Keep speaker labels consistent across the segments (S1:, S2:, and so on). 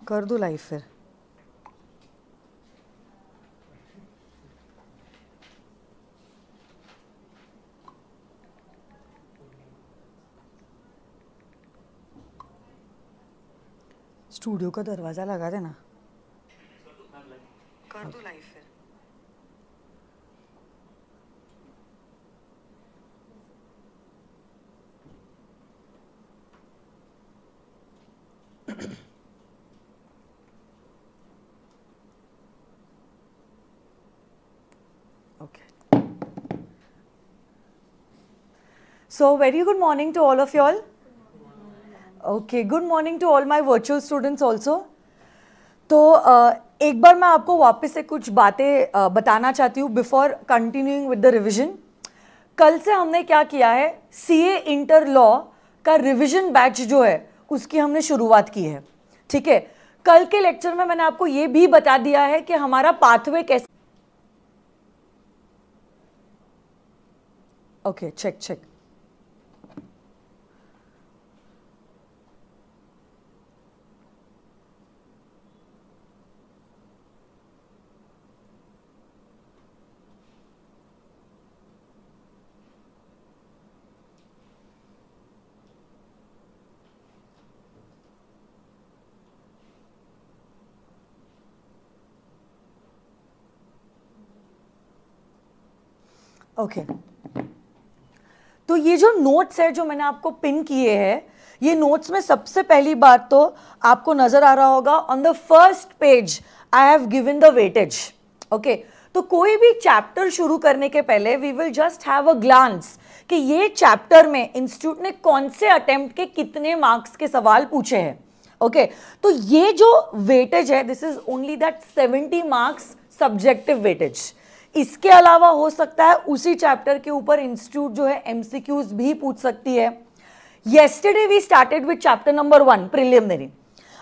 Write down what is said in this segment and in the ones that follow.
S1: कर दो लाइव फिर। स्टूडियो का दरवाजा लगा देना। कर दो लाइव फिर। Okay. So very good morning to all of you all. Okay, good morning to all my virtual students also. तो एक बार मैं आपको वापस से कुछ बातें बताना चाहती हूँ before continuing with the revision. कल से हमने क्या किया है, सीए इंटर लॉ का रिवीजन बैच जो है उसकी हमने शुरुआत की है। ठीक है, कल के लेक्चर में मैंने आपको ये भी बता दिया है कि हमारा पाथवे कैसे। Okay, check. ओके, तो ये जो नोट्स है जो मैंने आपको पिन किए हैं, ये नोट्स में सबसे पहली बात तो आपको नजर आ रहा होगा on the first page I have given the weightage. Okay, तो कोई भी चैप्टर शुरू करने के पहले we will just have a glance कि ये चैप्टर में इंस्टीट्यूट ने कौन से अटेम्प्ट के कितने मार्क्स के सवाल पूछे हैं। ओके, तो ये जो वेटेज है this is only that 70 marks subjective weightage. इसके अलावा हो सकता है उसी चैप्टर के ऊपर इंस्टीट्यूट जो है एमसीक्यूज भी पूछ सकती है। Yesterday we started with chapter number 1 preliminary.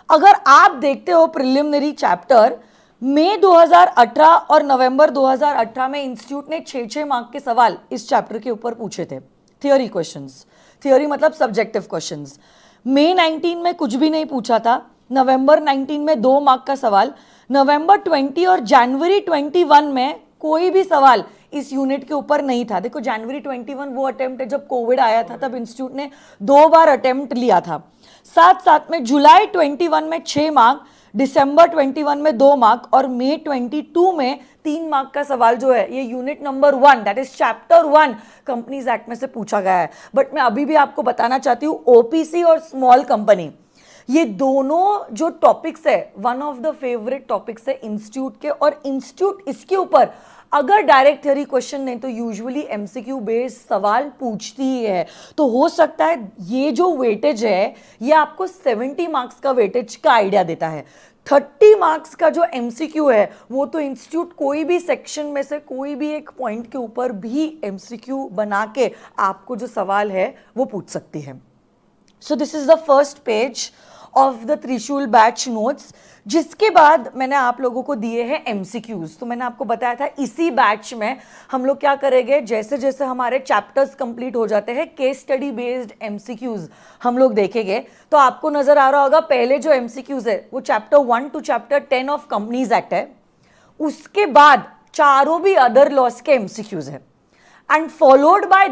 S1: अगर आप देखते हो प्रिलिमिनरी चैप्टर, मई 2018 और नवंबर 2018 में इंस्टीट्यूट ने 6 मार्क के सवाल इस चैप्टर के ऊपर पूछे थे, थियोरी क्वेश्चंस। थियोरी मतलब सब्जेक्टिव क्वेश्चंस। मई 19 में कुछ भी नहीं पूछा था, नवंबर 19 में 2 मार्क का सवाल, नवंबर 20 और जनवरी 21 में कोई भी सवाल इस यूनिट के ऊपर नहीं था। देखो जनवरी 21 वो अटेम्प्ट है जब कोविड आया था, तब इंस्टीट्यूट ने 2 बार अटेम्प्ट लिया था। साथ में जुलाई 21 में 6 मार्क, दिसंबर 21 में 2 मार्क और मई 22 में 3 मार्क का सवाल जो है ये unit number 1 that is chapter 1 companies act में से पूछा गया है। बट मैं अभी भी आपको बताना चाहती हूँ ओपीसी और स्मॉल कंपनी, ये दोनों जो टॉपिक्स है one of the favourite topics है इंस्टीट्यूट के, और इंस्टीट्यूट इसके ऊपर अगर डायरेक्ट थ्योरी क्वेश्चन नहीं तो यूजुअली एमसीक्यू बेस्ड सवाल पूछती ही है। तो हो सकता है ये जो वेटेज है ये आपको 70 मार्क्स का वेटेज का आइडिया देता है। 30 मार्क्स का जो एमसीक्यू है वो तो इंस्टीट्यूट कोई भी सेक्शन में से कोई भी एक पॉइंट के ऊपर भी एमसीक्यू बना के आपको जो सवाल है वो पूछ सकती है। So this is the first page of the त्रिशूल बैच नोट्स, जिसके बाद मैंने आप लोगों को दिए हैं एमसीक्यूज। तो मैंने आपको बताया था इसी बैच में हम लोग क्या करेंगे, जैसे जैसे हमारे चैप्टर्स कंप्लीट हो जाते हैं केस स्टडी बेस्ड एमसीक्यूज हम लोग देखेंगे। तो आपको नजर आ रहा होगा पहले जो एमसीक्यूज है वो chapter 1 to chapter 10 of companies act है, उसके बाद चारों भी अदर लॉस के एमसीक्यूज है, and followed by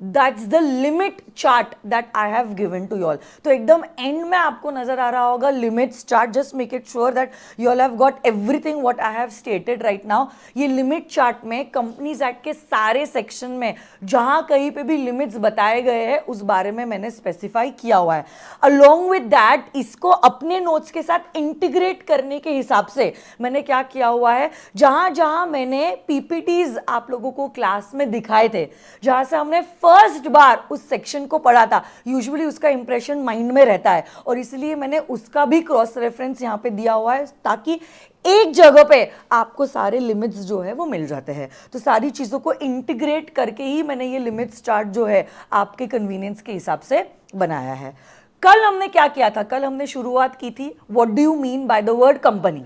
S1: that's the limit chart that I have given to you all. तो एकदम एंड में आपको नजर आ रहा होगा limits chart. Just make it sure that you all have got everything what I have stated right now. ये limit chart में कंपनीज एक्ट के सारे सेक्शन में जहां कहीं पे भी लिमिट्स बताए गए हैं उस बारे में मैंने स्पेसिफाई किया हुआ है। अलोंग विद दैट इसको अपने नोट्स के साथ इंटीग्रेट करने के हिसाब से मैंने क्या किया हुआ है, जहां जहां मैंने पीपीटीज आप लोगों को क्लास में दिखाए थे, जहां से हमने फर्स्ट बार उस सेक्शन को पढ़ा था, यूजुअली उसका इंप्रेशन माइंड में रहता है और इसलिए मैंने उसका भी क्रॉस रेफरेंस यहां पे दिया हुआ है ताकि एक जगह पे आपको सारे लिमिट्स जो है वो मिल जाते हैं। तो सारी चीजों को इंटीग्रेट करके ही मैंने ये लिमिट्स चार्ट जो है आपके कन्वीनियंस के हिसाब से बनाया है। कल हमने क्या किया था, कल हमने शुरुआत की थी what do you mean by the word company.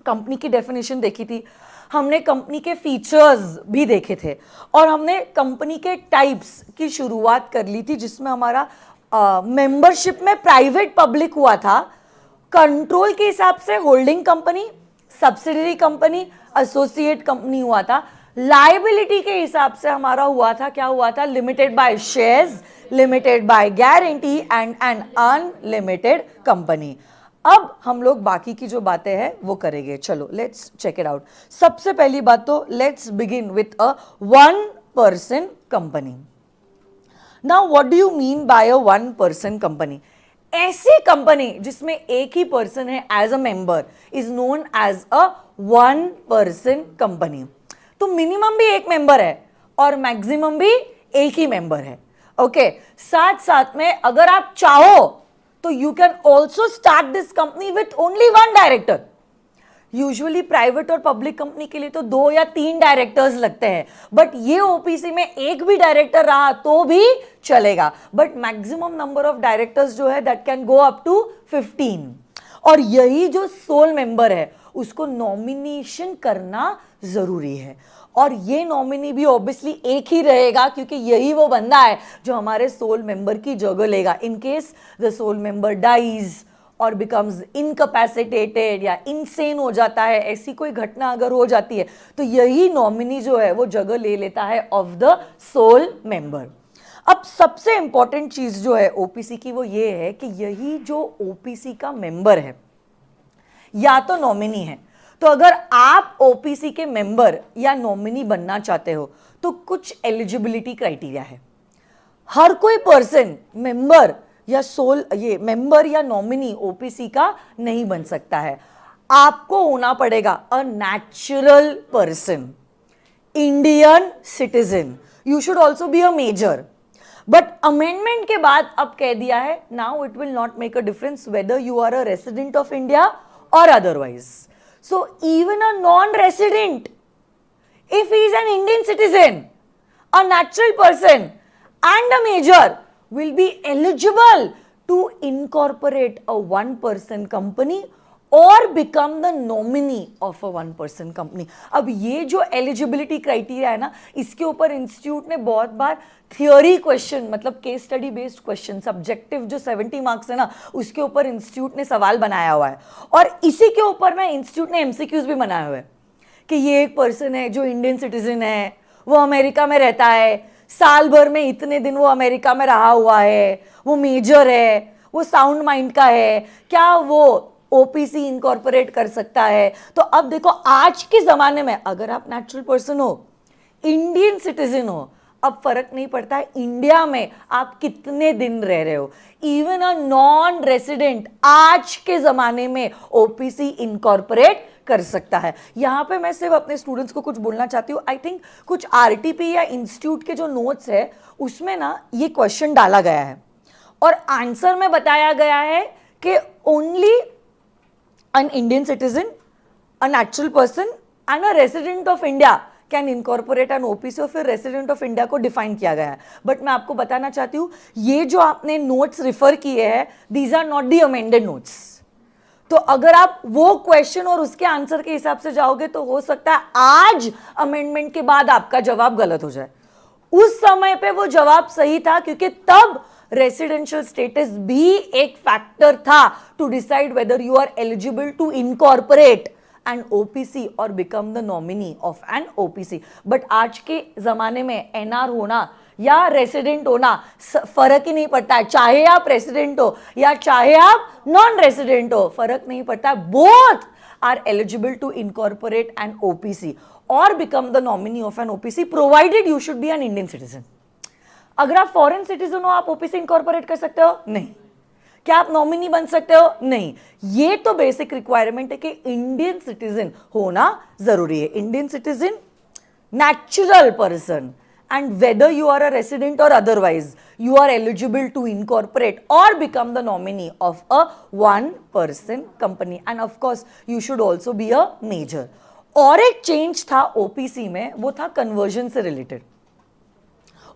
S1: Company की डेफिनेशन देखी थी, हमने कंपनी के फीचर्स भी देखे थे और हमने कंपनी के टाइप्स की शुरुआत कर ली थी, जिसमें हमारा मेंबरशिप में प्राइवेट पब्लिक हुआ था कंट्रोल के हिसाब से holding company, subsidiary company, associate company हुआ था। लायबिलिटी के हिसाब से हमारा हुआ था, क्या हुआ था? Limited by shares, limited by guarantee and an unlimited company. अब हम लोग बाकी की जो बातें हैं वो करेंगे। चलो लेट्स चेक इट आउट। सबसे पहली बात तो let's begin with a 1 person company. Now what do you mean by a 1 person company? ऐसी कंपनी जिसमें एक ही पर्सन है as a member is known as a 1 person company. तो मिनिमम भी एक मेंबर है और मैक्सिमम भी एक ही मेंबर है। ओके, साथ साथ में अगर आप चाहो तो you can also start this company with only 1 director. Usually private और पब्लिक कंपनी के लिए तो 2 या 3 डायरेक्टर्स लगते हैं, बट ये ओपीसी में एक भी डायरेक्टर रहा तो भी चलेगा, but maximum number of directors जो है that can go up to 15। और यही जो सोल मेंबर है उसको नॉमिनेशन करना जरूरी है, और ये नॉमिनी भी ऑब्वियसली एक ही रहेगा क्योंकि यही वो बंदा है जो हमारे सोल मेंबर की जगह लेगा in case the sole member dies और बिकम्स इनकैपेसिटेटेड या इनसेन हो जाता है। ऐसी कोई घटना अगर हो जाती है तो यही नॉमिनी जो है वो जगह ले लेता है ऑफ द सोल मेंबर। अब सबसे इंपॉर्टेंट चीज जो है ओपीसी की वो ये है कि यही जो ओपीसी का मेंबर है या तो नॉमिनी है, तो अगर आप ओपीसी के मेंबर या नॉमिनी बनना चाहते हो तो कुछ एलिजिबिलिटी क्राइटेरिया है। हर कोई पर्सन मेंबर या सोल ये मेंबर या नॉमिनी ओपीसी का नहीं बन सकता है। आपको होना पड़ेगा a natural person, Indian citizen, you should also be a major. But amendment के बाद अब कह दिया है now it will not make a difference whether you are a resident of India और otherwise. So even a non resident, if he is an Indian citizen, a natural person and a major will be eligible to incorporate a 1 person company or become the nominee of a 1 person company। अब ये जो eligibility criteria है ना, इसके ऊपर institute ने बहुत बार theory question मतलब case study based question, subjective जो 70 मार्क्स है ना उसके ऊपर इंस्टीट्यूट ने सवाल बनाया हुआ है, और इसी के ऊपर ना इंस्टीट्यूट ने एमसीक्यूज भी बनाए हुए हैं कि ये एक पर्सन है जो इंडियन सिटीजन है, वो अमेरिका में रहता है, साल भर में इतने दिन वो अमेरिका में रहा हुआ है, वो मेजर है, वो साउंड माइंड का है, क्या वो ओपीसी इनकॉर्पोरेट कर सकता है? तो अब देखो आज के जमाने में अगर आप नेचुरल पर्सन हो, इंडियन सिटीजन हो, अब फर्क नहीं पड़ता है इंडिया में आप कितने दिन रह रहे हो, इवन अ नॉन रेसिडेंट आज के जमाने में ओपीसी इनकॉर्पोरेट कर सकता है। यहां पे मैं सिर्फ अपने स्टूडेंट्स को कुछ बोलना चाहती हूँ। आई थिंक कुछ आरटीपी या इंस्टीट्यूट के जो नोट्स है उसमें ना ये क्वेश्चन डाला गया है और आंसर में बताया गया है कि only an Indian citizen, a natural person and a resident of India can incorporate an OPC, और फिर रेसिडेंट ऑफ इंडिया को डिफाइन किया गया है। बट मैं आपको बताना चाहती हूँ ये जो आपने नोट्स रिफर किए हैं these are not the amended notes. तो अगर आप वो क्वेश्चन और उसके आंसर के हिसाब से जाओगे तो हो सकता है आज अमेंडमेंट के बाद आपका जवाब गलत हो जाए। उस समय पे वो जवाब सही था क्योंकि तब रेसिडेंशियल स्टेटस भी एक फैक्टर था to decide whether you are eligible to incorporate an OPC और become the nominee of an OPC. But आज के जमाने में एनआर होना या रेसिडेंट होना फर्क ही नहीं पड़ता है, चाहे आप रेसिडेंट हो या चाहे आप नॉन रेसिडेंट हो, फर्क नहीं पड़ता है। Both are eligible to incorporate an OPC और become the nominee of an OPC provided you should be an Indian citizen. अगर आप फॉरेन सिटीजन हो आप ओपीसी इनकॉर्पोरेट कर सकते हो? नहीं। क्या आप नॉमिनी बन सकते हो? नहीं। ये तो बेसिक रिक्वायरमेंट है कि इंडियन सिटीजन होना जरूरी है। Indian citizen, natural person, and whether you are a resident or otherwise you are eligible to incorporate or become the nominee of a 1 person company and of course you should also be a major। और एक change था OPC में, वो था conversion से related.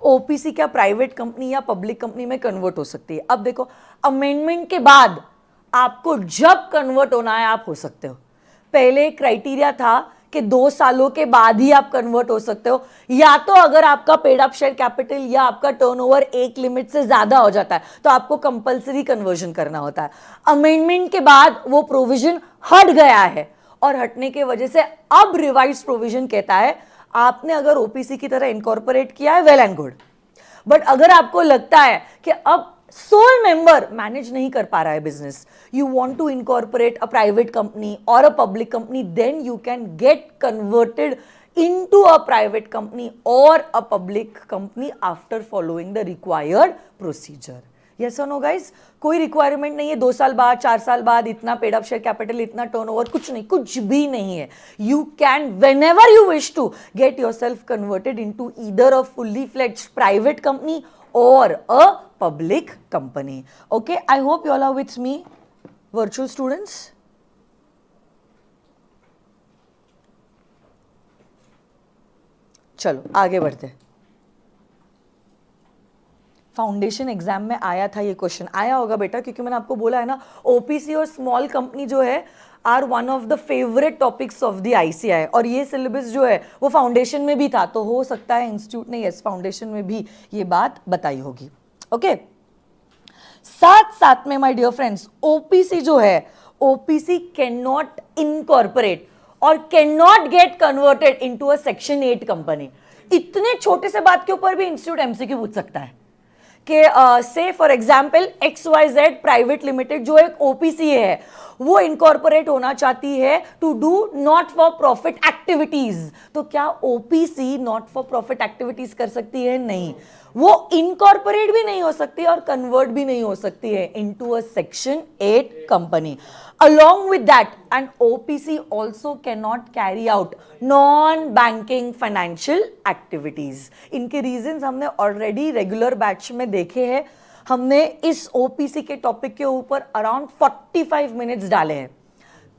S1: OPC क्या private company या public company में कन्वर्ट हो सकती है? अब देखो अमेंडमेंट के बाद आपको जब कन्वर्ट होना है आप हो सकते हो। पहले क्राइटेरिया था कि 2 सालों के बाद ही आप कन्वर्ट हो सकते हो, या तो अगर आपका पेड अप शेयर कैपिटल या आपका टर्नओवर एक लिमिट से ज्यादा हो जाता है तो आपको कंपलसरी कन्वर्जन करना होता है। अमेंडमेंट के बाद वो प्रोविजन हट गया है और हटने की वजह से अब रिवाइज प्रोविजन कहता है आपने अगर ओपीसी की तरह इनकॉर्पोरेट किया है, वेल एंड गुड, बट अगर आपको लगता है कि अब सोल मेंबर मैनेज नहीं कर पा रहा है business, you want to incorporate a private company और a public company, then you can get converted into a private company or a public company after following the required procedure. Yes or no guys? कोई requirement नहीं है 2 साल बाद, 4 साल बाद, इतना paid up share capital, इतना टर्नओवर, कुछ नहीं, कुछ भी नहीं है। You can whenever you wish to get yourself converted into either a fully fledged private company or a public company. Okay, I hope you all are with me, virtual students. चलो आगे बढ़ते। Foundation exam में आया था ये question, आया होगा बेटा, क्योंकि मैंने आपको बोला है ना ओपीसी और स्मॉल कंपनी जो है are one of the favourite topics of the ICI, और ये सिलेबस जो है वो फाउंडेशन में भी था, तो हो सकता है इंस्टीट्यूट ने यस फाउंडेशन में भी ये बात बताई होगी। ओके, साथ साथ में माय डियर फ्रेंड्स, ओपीसी जो है, ओपीसी कैन नॉट इनकॉर्पोरेट और can not get converted into a section 8 company. इतने छोटे से बात के ऊपर भी इंस्टीट्यूट एमसीक्यू पूछ सकता है कि से for example XYZ private limited जो एक ओपीसी है, वो इनकॉर्पोरेट होना चाहती है to do not for profit activities, तो क्या OPC not for profit activities कर सकती है? नहीं, वो इनकॉर्पोरेट भी नहीं हो सकती और कन्वर्ट भी नहीं हो सकती है into a section 8 company. Along with that, an OPC also cannot carry out non-banking financial activities. इनके reasons हमने already regular batch में देखे हैं। हमने इस OPC के टॉपिक के ऊपर अराउंड 45 मिनट्स डाले हैं,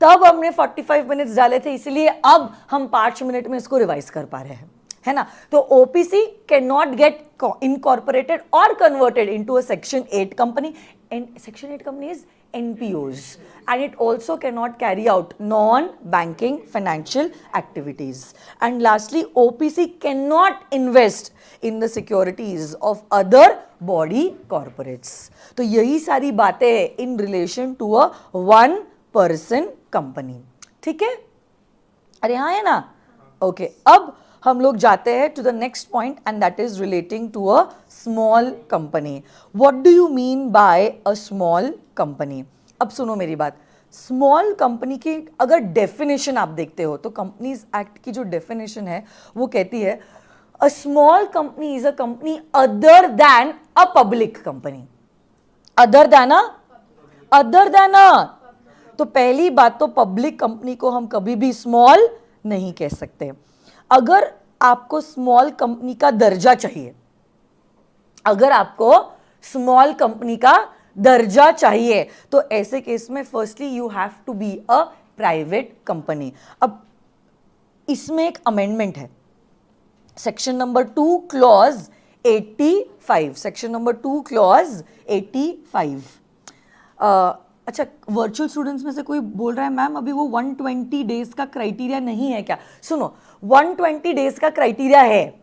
S1: तब हमने 45 मिनट्स डाले थे, इसलिए अब हम 5 मिनट में इसको रिवाइज कर पा रहे हैं, है ना। तो OPC can not get incorporated और converted into a section 8 company, and section 8 company is NPOs, and it also cannot carry out non-banking financial activities. And lastly, OPC cannot invest in the securities of other body corporates. तो यही सारी बातें हैं in relation to a one person company. ठीक है? अरे हाँ है ना? Okay, अब हम लोग जाते हैं to the next point, and that is relating to a small company. What do you mean by a small company? अब सुनो मेरी बात, स्मॉल कंपनी की अगर डेफिनेशन आप देखते हो तो कंपनीज एक्ट की जो डेफिनेशन है वो कहती है अ small company is a company other than a public company. Other then तो पहली बात तो पब्लिक कंपनी को हम कभी भी स्मॉल नहीं कह सकते। अगर आपको स्मॉल कंपनी का दर्जा चाहिए, अगर आपको स्मॉल कंपनी का दर्जा चाहिए तो ऐसे केस में firstly you have to be a private company. अब इसमें एक अमेंडमेंट है, section number 2 clause 85, section number 2 clause 85। अच्छा, वर्चुअल स्टूडेंट्स में से कोई बोल रहा है मैम अभी वो 120 डेज का क्राइटेरिया नहीं है क्या? सुनो, 120 डेज का क्राइटेरिया है,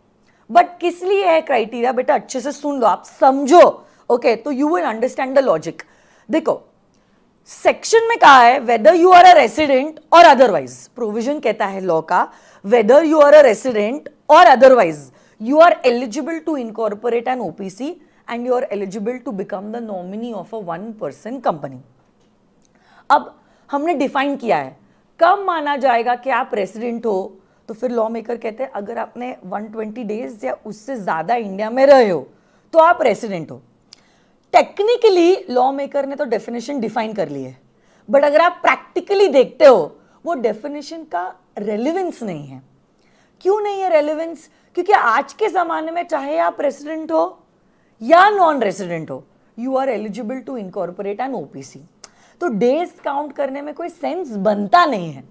S1: बट किस लिए है क्राइटेरिया बेटा? अच्छे से सुन लो, आप समझो। ओके, तो you will understand the logic. देखो, सेक्शन में कहा है whether you are a resident और अदरवाइज, प्रोविजन कहता है लॉ का, whether you are a resident और otherwise you are eligible to incorporate an OPC and you are eligible to become the nominee of a 1 person company. अब हमने define किया है कब माना जाएगा कि आप रेसिडेंट हो, तो फिर लॉ मेकर कहते हैं अगर आपने 120 डेज या उससे ज्यादा इंडिया में रहे हो तो आप रेसिडेंट हो। टेक्निकली लॉ मेकर ने तो डेफिनेशन डिफाइन कर ली है, बट अगर आप प्रैक्टिकली देखते हो वो डेफिनेशन का रेलेवेंस नहीं है। क्यों नहीं है रेलेवेंस? क्योंकि आज के जमाने में चाहे आप रेसिडेंट हो या नॉन रेसिडेंट हो, you are eligible to incorporate an OPC. तो डेज काउंट करने में कोई सेंस बनता नहीं है,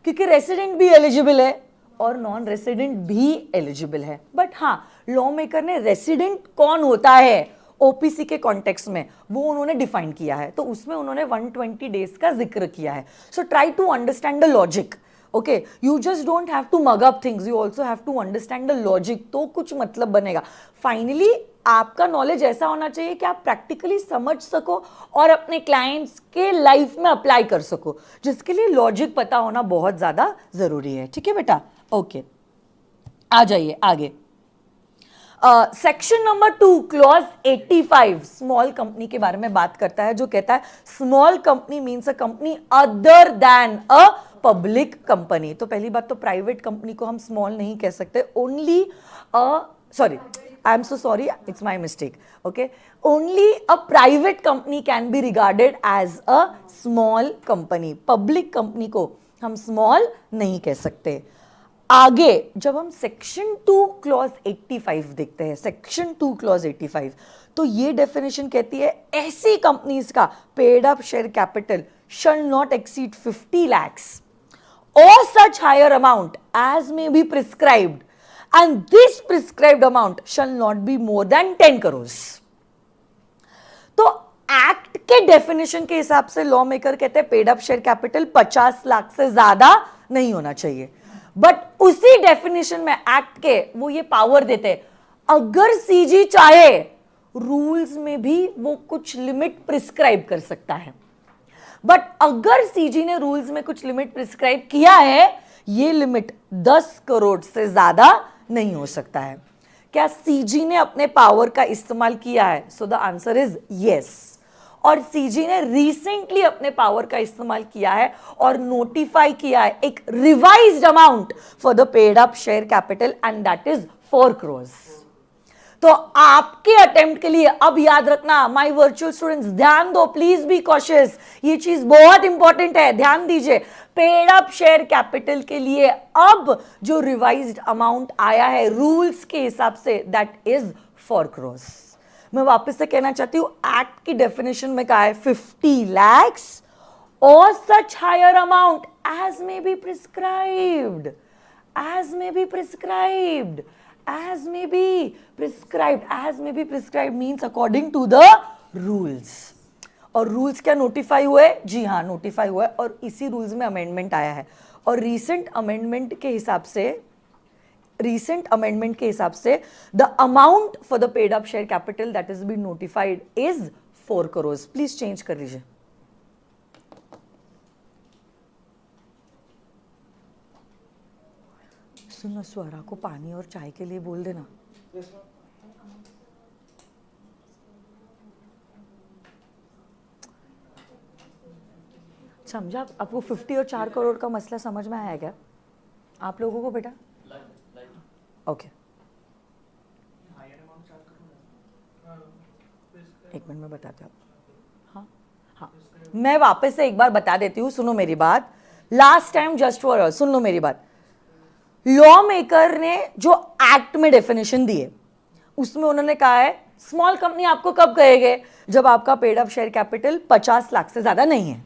S1: क्योंकि रेसिडेंट भी एलिजिबल है और नॉन रेसिडेंट भी एलिजिबल है। बट हाँ, लॉ मेकर ने रेसिडेंट कौन होता है ओपीसी के कॉन्टेक्स्ट में वो उन्होंने डिफाइन किया है, तो उसमें उन्होंने 120 डेज का जिक्र किया है। So try to understand the logic. Okay, you just don't have to mug up things, you also have to understand the logic, तो कुछ मतलब बनेगा। फाइनली आपका नॉलेज ऐसा होना चाहिए कि आप प्रैक्टिकली समझ सको और अपने क्लाइंट्स के लाइफ में अप्लाई कर सको, जिसके लिए लॉजिक पता होना बहुत ज्यादा जरूरी है। ठीक है बेटा, ओके, आ जाइए आगे। Section number 2 clause 85 small company के बारे में बात करता है, जो कहता है small company means a company other than a public company. तो पहली बात तो प्राइवेट कंपनी को हम स्मॉल नहीं कह सकते, only sorry, I am so sorry, it's my mistake, okay, only a private company can be regarded as a small company, public company को हम स्मॉल नहीं कह सकते। आगे जब हम सेक्शन 2 क्लॉज 85 देखते हैं, सेक्शन 2 क्लॉज 85, तो ये डेफिनेशन कहती है ऐसी कंपनीज का paid up share capital shall not exceed 50 lakhs or such higher amount as may be prescribed, and this prescribed amount shall not be more than 10 crores। तो act के definition के हिसाब से लॉ मेकर कहते हैं paid up share capital 50 lakh से ज्यादा नहीं होना चाहिए, बट उसी डेफिनेशन में एक्ट के वो ये पावर देते हैं, अगर सीजी चाहे रूल्स में भी वो कुछ लिमिट प्रिस्क्राइब कर सकता है। बट अगर सीजी ने रूल्स में कुछ लिमिट प्रिस्क्राइब किया है, ये लिमिट 10 करोड़ से ज्यादा नहीं हो सकता है। क्या सीजी ने अपने पावर का इस्तेमाल किया है? So the answer is yes. और सीजी ने रिसेंटली अपने पावर का इस्तेमाल किया है और नोटिफाई किया है एक revised amount for the paid up share capital, and that is 4 crores। तो आपके अटेम्प्ट के लिए अब याद रखना, माय वर्चुअल स्टूडेंट्स, ध्यान दो, प्लीज बी कॉशियस, ये चीज बहुत इंपॉर्टेंट है, ध्यान दीजिए। पेड अप शेयर कैपिटल के लिए अब जो रिवाइज्ड अमाउंट आया है रूल्स के हिसाब से, दैट इज 4 crores। मैं वापस से कहना चाहती हूं, एक्ट की डेफिनेशन में कहा है 50 lakhs और such higher amount as may be prescribed, as may be prescribed, as may be prescribed, as may be prescribed means according to the rules। और रूल्स क्या नोटिफाई हुए? जी हाँ, नोटिफाई हुआ है, और इसी रूल्स में अमेंडमेंट आया है। और रीसेंट अमेंडमेंट के हिसाब से the amount for the paid up share capital that is been notified is 4 crores। Please change कर लीजिए। सुनो, स्वरा को पानी और चाय के लिए बोल देना। समझा आपको? 50 और 4 करोड़ का मसला समझ में आया क्या आप लोगों को बेटा? ओके, एक मिनट में बताते आप। हाँ हाँ, मैं वापस से एक बार बता देती हूँ, सुनो मेरी बात, लास्ट टाइम जस्ट फॉर सुन लो मेरी बात। लॉ मेकर ने जो एक्ट में डेफिनेशन दी है उसमें उन्होंने कहा है स्मॉल कंपनी आपको कब कहेंगे? जब आपका paid up share capital 50 lakh से ज्यादा नहीं है,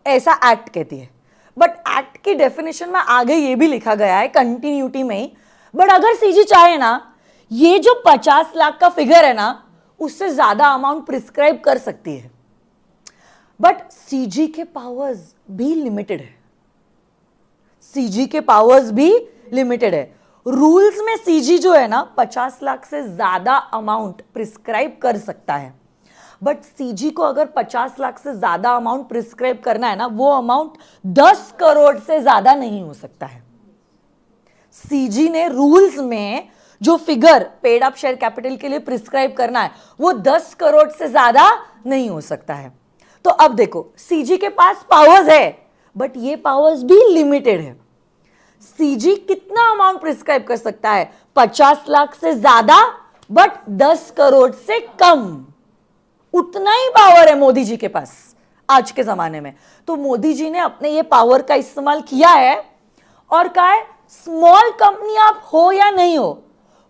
S1: ऐसा एक्ट कहती है। बट एक्ट की डेफिनेशन में आगे ये भी लिखा गया है कंटिन्यूटी में ही, बट अगर सीजी चाहे ना, ये जो 50 लाख का फिगर है ना, उससे ज्यादा अमाउंट प्रिस्क्राइब कर सकती है। बट सीजी के पावर्स भी लिमिटेड है, सीजी के पावर्स भी लिमिटेड है। रूल्स में सीजी जो है ना 50 लाख से ज्यादा अमाउंट प्रिस्क्राइब कर सकता है, बट सीजी को अगर 50 लाख से ज्यादा अमाउंट प्रिस्क्राइब करना है ना, वो अमाउंट 10 करोड़ से ज्यादा नहीं हो सकता है। सीजी ने रूल्स में जो figure paid up share capital के लिए प्रिस्क्राइब करना है वो 10 करोड़ से ज्यादा नहीं हो सकता है। तो अब देखो, सीजी के पास पावर्स है, बट ये पावर्स भी लिमिटेड है। सीजी कितना अमाउंट प्रिस्क्राइब कर सकता है? 50 लाख से ज्यादा, बट 10 करोड़ से कम। उतना ही पावर है मोदी जी के पास आज के जमाने में। तो मोदी जी ने अपने ये पावर का इस्तेमाल किया है और कहा है स्मॉल कंपनी आप हो या नहीं हो,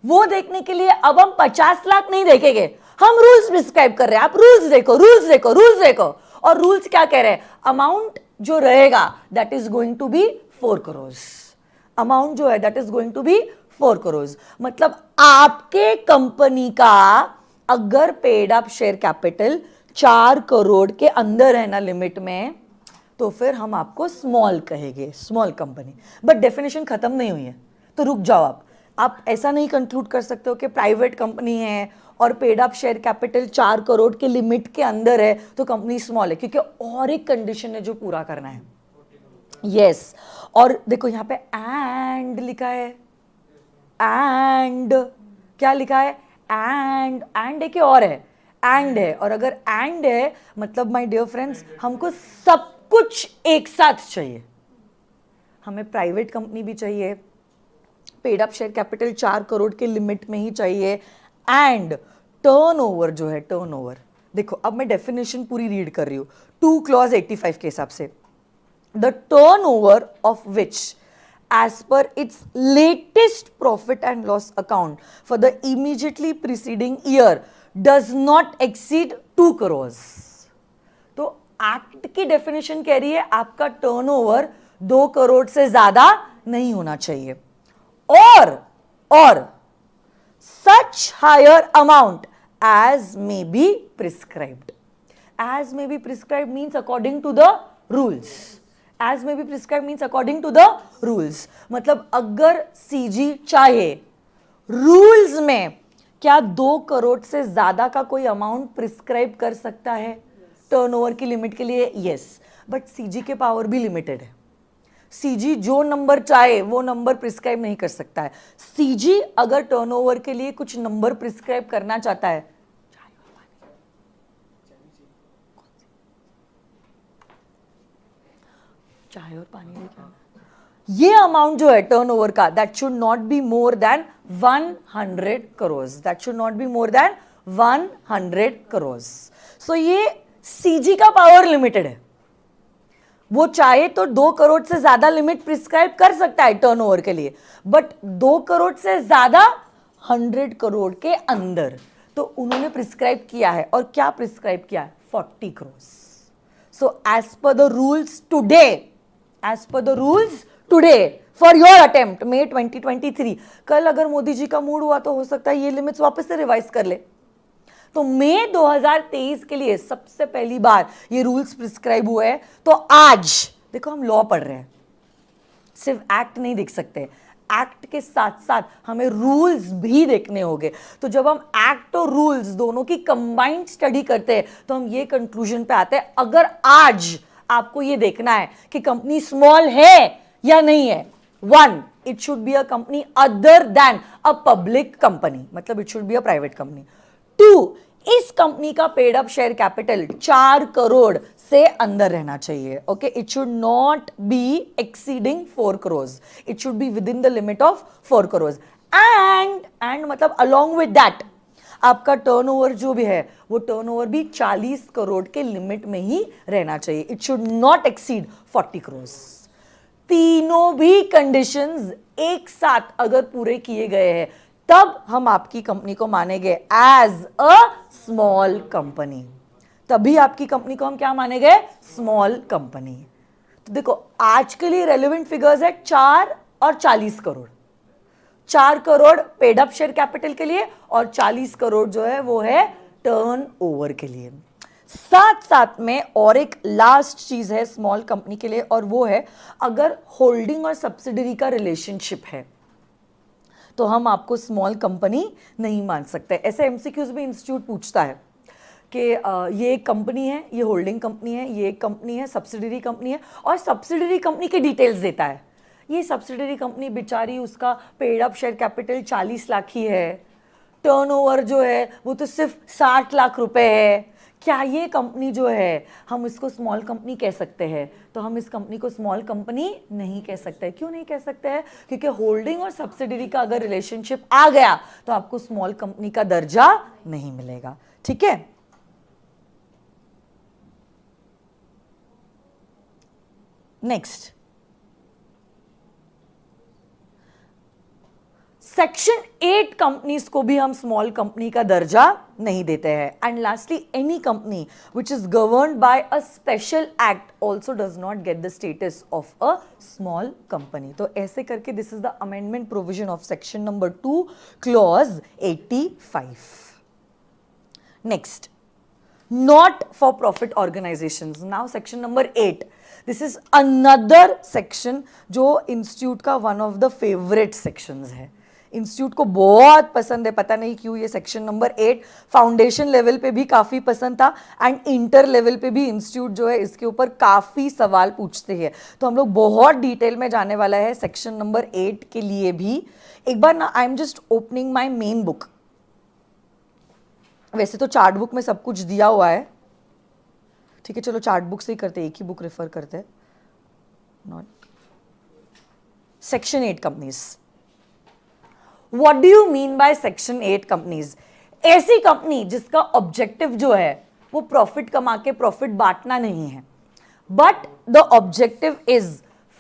S1: वो देखने के लिए अब हम 50 लाख नहीं देखेंगे, हम रूल्स प्रिस्क्राइब कर रहे हैं। आप रूल्स देखो, रूल्स देखो, रूल्स देखो। और रूल्स क्या कह रहे हैं? अमाउंट जो रहेगा that is going to be 4 crores। Amount जो है that is going to be 4 crores। मतलब आपके कंपनी का अगर paid up share capital 4 crore के अंदर है ना लिमिट में, तो फिर हम आपको स्मॉल कहेंगे, स्मॉल कंपनी। बट डेफिनेशन खत्म नहीं हुई है, तो रुक जाओ आप ऐसा नहीं कंक्लूड कर सकते हो कि प्राइवेट कंपनी है और paid up share capital 4 crore के लिमिट के अंदर है तो कंपनी स्मॉल है, क्योंकि और एक कंडीशन है जो पूरा करना है। यस और देखो यहाँ पे एंड लिखा है, एंड क्या लिखा है, एंड है कि और है, एंड है। और अगर एंड है मतलब माय डियर फ्रेंड्स हमको सब कुछ एक साथ चाहिए। हमें प्राइवेट कंपनी भी चाहिए, paid up share capital 4 crore के लिमिट में ही चाहिए, एंड टर्नओवर जो है, टर्नओवर देखो अब मैं डेफिनेशन पूरी रीड कर रही हूं 2 क्लॉज 85 के हिसाब से। The turnover of which as per its latest profit and loss account for the immediately preceding year does not exceed 2 crores। तो एक्ट की डेफिनेशन कह रही है आपका टर्नओवर 2 करोड़ से ज्यादा नहीं होना चाहिए, और such higher amount as may be prescribed। as may be prescribed means according to the rules, as may be prescribed means according to the rules। मतलब अगर सीजी चाहे रूल्स में क्या 2 करोड़ से ज्यादा का कोई अमाउंट प्रिस्क्राइब कर सकता है टर्नओवर की लिमिट के लिए? यस, बट सीजी के पावर भी लिमिटेड है। सीजी जो नंबर चाहे वो नंबर प्रिस्क्राइब नहीं कर सकता है। सीजी अगर टर्नओवर के लिए कुछ नंबर प्रिस्क्राइब करना चाहता है, चाय और पानी लेके आना, ये अमाउंट जो है टर्नओवर का that should not be more than 100 crore, that should not be more than 100 crore. So ये सीजी का पावर लिमिटेड है, वो चाहे तो 2 करोड़ से ज्यादा लिमिट प्रिस्क्राइब कर सकता है टर्नओवर के लिए, बट 2 करोड़ से ज्यादा 100 करोड़ के अंदर तो उन्होंने प्रिस्क्राइब किया है। और क्या प्रिस्क्राइब किया है? 40 crore. So as per the rules today, as per the rules today for your attempt May 2023, कल अगर मोदी जी का मूड हुआ तो हो सकता है ये लिमिट्स वापस से रिवाइज कर ले। तो मई 2023 के लिए सबसे पहली बार ये रूल्स प्रिस्क्राइब हुए हैं। तो आज देखो हम लॉ पढ़ रहे हैं, सिर्फ एक्ट नहीं देख सकते, एक्ट के साथ साथ हमें रूल्स भी देखने होंगे। तो जब हम एक्ट और रूल्स दोनों की कंबाइंड स्टडी करते हैं तो हम ये कंक्लूजन पे आते हैं, अगर आज आपको ये देखना है कि कंपनी स्मॉल है या नहीं है, 1 it should be a company other than a public company, मतलब it should be a private company. 2 इस कंपनी का paid up share capital 4 crore से अंदर रहना चाहिए। Okay, it should not be exceeding 4 crore, it should be within the limit of 4 crore. And मतलब along with that आपका turnover जो भी है वो टर्नओवर भी 40 करोड़ के लिमिट में ही रहना चाहिए, it should not exceed 40 crore. तीनों भी कंडीशंस एक साथ अगर पूरे किए गए हैं तब हम आपकी कंपनी को मानेंगे एज अ स्मॉल कंपनी, तभी आपकी कंपनी को हम क्या मानेंगे? Small company. तो देखो आज के लिए रेलेवेंट फिगर्स है 4 और 40 crore. 4 crore paid up share capital के लिए और 40 करोड़ जो है वो है टर्न ओवर के लिए। साथ साथ में और एक लास्ट चीज है स्मॉल कंपनी के लिए, और वो है अगर होल्डिंग और सब्सिडरी का रिलेशनशिप है तो हम आपको स्मॉल कंपनी नहीं मान सकते। ऐसे एमसीक्यूज भी इंस्टीट्यूट पूछता है कि ये एक कंपनी है, ये होल्डिंग कंपनी है, ये एक कंपनी है, सब्सिडरी कंपनी है, और सब्सिडरी कंपनी के डिटेल्स देता है। ये सब्सिडरी कंपनी बेचारी उसका paid up share capital 40 lakh ही है, टर्नओवर जो है वो तो सिर्फ 60 लाख रुपए है, क्या ये कंपनी जो है हम इसको स्मॉल कंपनी कह सकते हैं? तो हम इस कंपनी को स्मॉल कंपनी नहीं कह सकते। क्यों नहीं कह सकते हैं? क्योंकि होल्डिंग और सब्सिडरी का अगर रिलेशनशिप आ गया तो आपको स्मॉल कंपनी का दर्जा नहीं मिलेगा। ठीक है, नेक्स्ट सेक्शन 8 कंपनीज को भी हम स्मॉल कंपनी का दर्जा नहीं देते हैं। And lastly any company which is governed bye a special act also does not get the status of a small company. तो ऐसे करके this is the amendment provision of section number 2 clause 85। Next not for profit organizations. Now section number 8, this is another section जो institute का one of the favorite sections है, institute को बहुत पसंद है, पता नहीं क्यों। ये सेक्शन नंबर 8 फाउंडेशन लेवल पे भी काफ़ी पसंद था एंड इंटर लेवल पे भी इंस्टीट्यूट जो है इसके ऊपर काफ़ी सवाल पूछते हैं, तो हम लोग बहुत डिटेल में जाने वाला है सेक्शन नंबर 8 के लिए भी। एक बार ना I am just opening my main book, वैसे तो चार्ट बुक में सब कुछ दिया हुआ है, ठीक है, चलो चार्ट बुक से ही करते, एक ही बुक रेफर करते, not section 8 companies. What do you mean by section 8 companies? ऐसी कंपनी जिसका ऑब्जेक्टिव जो है वो प्रॉफिट कमा के प्रॉफिट बांटना नहीं है, but the objective is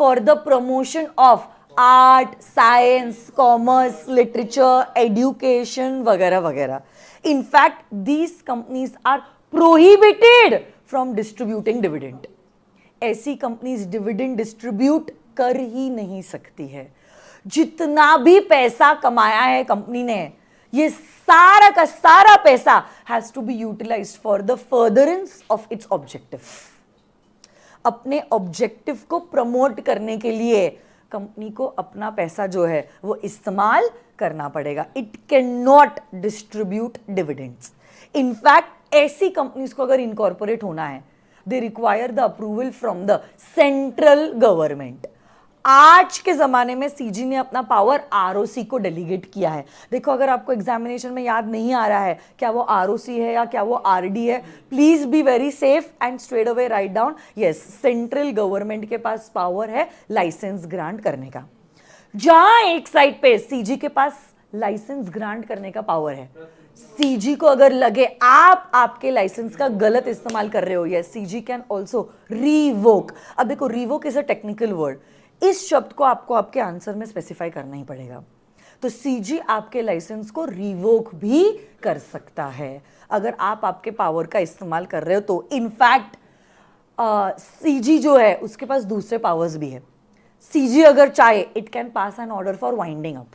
S1: for the promotion of art, science, commerce, literature, education वगैरह वगैरह। In fact, these companies are prohibited from distributing dividend. ऐसी कंपनीज डिविडेंड डिस्ट्रीब्यूट कर ही नहीं सकती है। जितना भी पैसा कमाया है कंपनी ने, ये सारा का सारा पैसा has to be utilised for the furtherance of its objective. अपने ऑब्जेक्टिव को प्रमोट करने के लिए कंपनी को अपना पैसा जो है वो इस्तेमाल करना पड़ेगा। It can not distribute dividends. In fact ऐसी कंपनीज को अगर इनकॉर्पोरेट होना है, they require the approval from the central government. आज के जमाने में सीजी ने अपना पावर आरओसी को डेलीगेट किया है। देखो, अगर आपको एग्जामिनेशन में याद नहीं आ रहा है क्या वो आरओसी है या क्या वो आरडी है, please be very safe and straight away write down, yes, central government के पास पावर है लाइसेंस ग्रांट करने का। जहां एक साइड पे सीजी के पास लाइसेंस ग्रांट करने का पावर है, सीजी को अगर लगे आप आपके लाइसेंस का गलत इस्तेमाल कर रहे हो, yes, CG can also revoke. अब देखो, revoke is a technical word, इस शब्द को आपको आपके आंसर में स्पेसिफाई करना ही पड़ेगा। तो सीजी आपके लाइसेंस को रिवोक भी कर सकता है अगर आप आपके पावर का इस्तेमाल कर रहे हो तो। इनफैक्ट सीजी जो है उसके पास दूसरे पावर्स भी है। सीजी अगर चाहे, it can pass an order for winding up,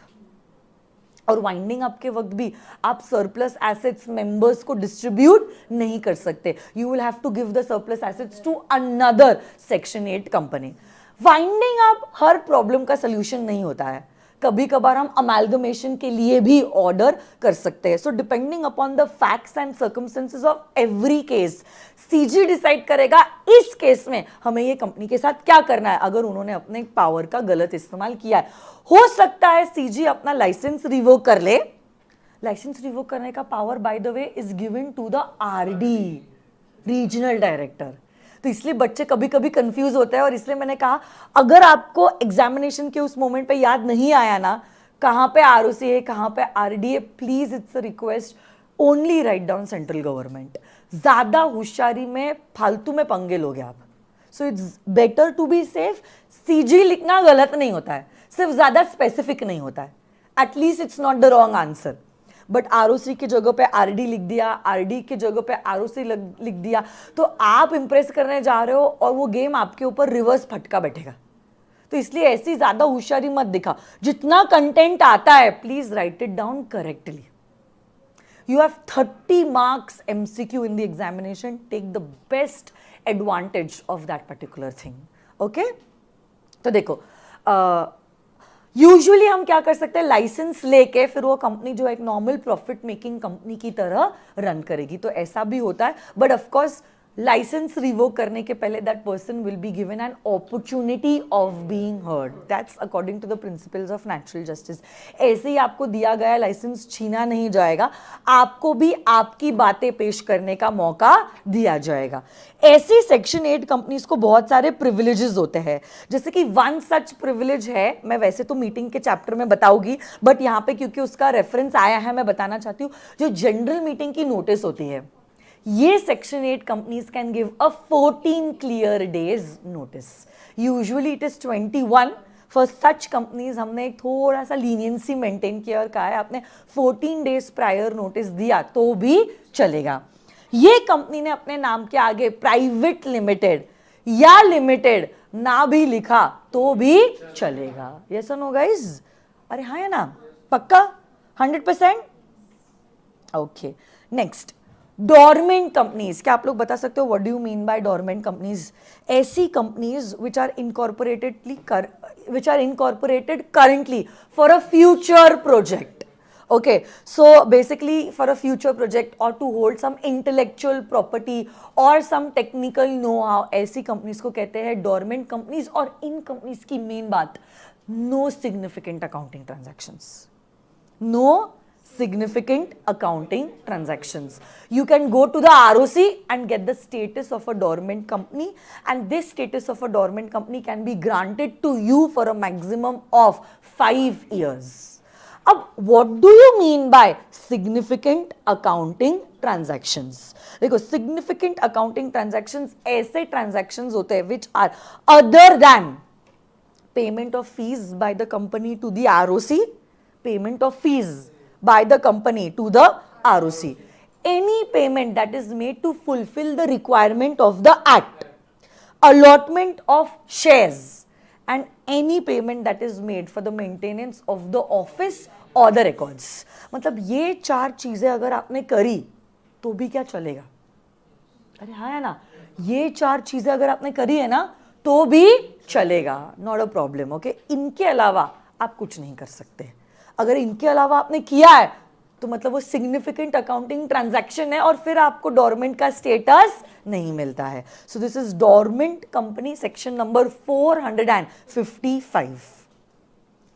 S1: और वाइंडिंग अप के वक्त भी आप सरप्लस एसेट्स मेंबर्स को डिस्ट्रीब्यूट नहीं कर सकते। You will have to give the surplus assets to another section 8 company. Winding up हर प्रॉब्लम का सोल्यूशन नहीं होता है, कभी कभार हम अमेल्गमेशन के लिए भी ऑर्डर कर सकते हैं। So depending upon the facts and circumstances of every case, CG decide करेगा इस केस में हमें ये कंपनी के साथ क्या करना है अगर उन्होंने अपने पावर का गलत इस्तेमाल किया है। हो सकता है सीजी अपना लाइसेंस रिवोक कर ले। लाइसेंस रिवोक करने का power by the way is given to the RD, regional director. तो इसलिए बच्चे कभी कभी कंफ्यूज होते हैं, और इसलिए मैंने कहा अगर आपको एग्जामिनेशन के उस मोमेंट पे याद नहीं आया ना कहां पे आरओसी है कहां पे आरडी है, please it's a request, only write down central government. ज्यादा होशियारी में फालतू में पंगे लोगे आप। So it's better to be safe. CG लिखना गलत नहीं होता है, सिर्फ ज्यादा स्पेसिफिक नहीं होता है, at least it's not the wrong answer. But ROC की जगह पे आरडी लिख दिया, आरडी की जगह पे आरओसी लिख दिया, तो आप इंप्रेस करने जा रहे हो और वो गेम आपके ऊपर रिवर्स फटका बैठेगा। तो इसलिए ऐसी ज्यादा होशियारी मत दिखा। जितना कंटेंट आता है please write it down correctly. You have 30 marks MCQ in the examination, take the best advantage of that particular thing. Okay, तो देखो यूजुअली हम क्या कर सकते हैं, लाइसेंस लेके फिर वो कंपनी जो है एक नॉर्मल प्रॉफिट मेकिंग कंपनी की तरह रन करेगी, तो ऐसा भी होता है। But of course licence revoke करने के पहले that person will be given an opportunity of being heard, that's according to the principles of natural justice. ऐसे ही आपको दिया गया लाइसेंस छीना नहीं जाएगा, आपको भी आपकी बातें पेश करने का मौका दिया जाएगा। ऐसी सेक्शन 8 कंपनीज को बहुत सारे प्रिविलेजेस होते हैं, जैसे कि वन सच प्रिविलेज है, मैं वैसे तो मीटिंग के चैप्टर में बताऊंगी बट यहाँ पे क्योंकि उसका रेफरेंस आया है मैं बताना चाहती हूँ। जो जनरल मीटिंग की नोटिस होती है, ये section 8 companies can give a 14 clear days notice. Usually it is 21 for such companies. हमने एक थोड़ा सा लीनियंसी मेंटेन किया और कहा है आपने 14 डेज प्रायर नोटिस दिया तो भी चलेगा। ये कंपनी ने अपने नाम के आगे प्राइवेट लिमिटेड या लिमिटेड ना भी लिखा तो भी चलेगा। यस और नो गाइस? अरे हाँ या ना? पक्का 100%? ओके, नेक्स्ट, डॉर्मेंट कंपनीज, क्या आप लोग बता सकते हो what do you mean by dormant companies? ऐसी companies which are incorporated currently for a future project. Okay, so basically for a future project or to hold some intellectual property or some technical know-how, ऐसी companies को कहते हैं dormant companies. और इन companies की main बात, no significant accounting transactions, no significant accounting transactions. You can go to the ROC and get the status of a dormant company, and this status of a dormant company can be granted to you for a maximum of 5 years. अब what do you mean by significant accounting transactions? देखो, significant accounting transactions ऐसे transactions होते हैं which are other than payment of fees by the company to the ROC, payment of fees by the company to the ROC, any payment that is made to fulfill the requirement of the act, allotment of shares, and any payment that is made for the maintenance of the office or the records. मतलब ये 4 चीजें अगर आपने करी तो भी क्या चलेगा? अरे हाँ है ना, ये 4 चीजें अगर आपने करी है ना तो भी चलेगा, नॉट अ प्रॉब्लम. ओके, इनके अलावा आप कुछ नहीं कर सकते. अगर इनके अलावा आपने किया है तो मतलब वो सिग्निफिकेंट अकाउंटिंग ट्रांजैक्शन है और फिर आपको डॉर्मेंट का स्टेटस नहीं मिलता है. So this is dormant company section number 455.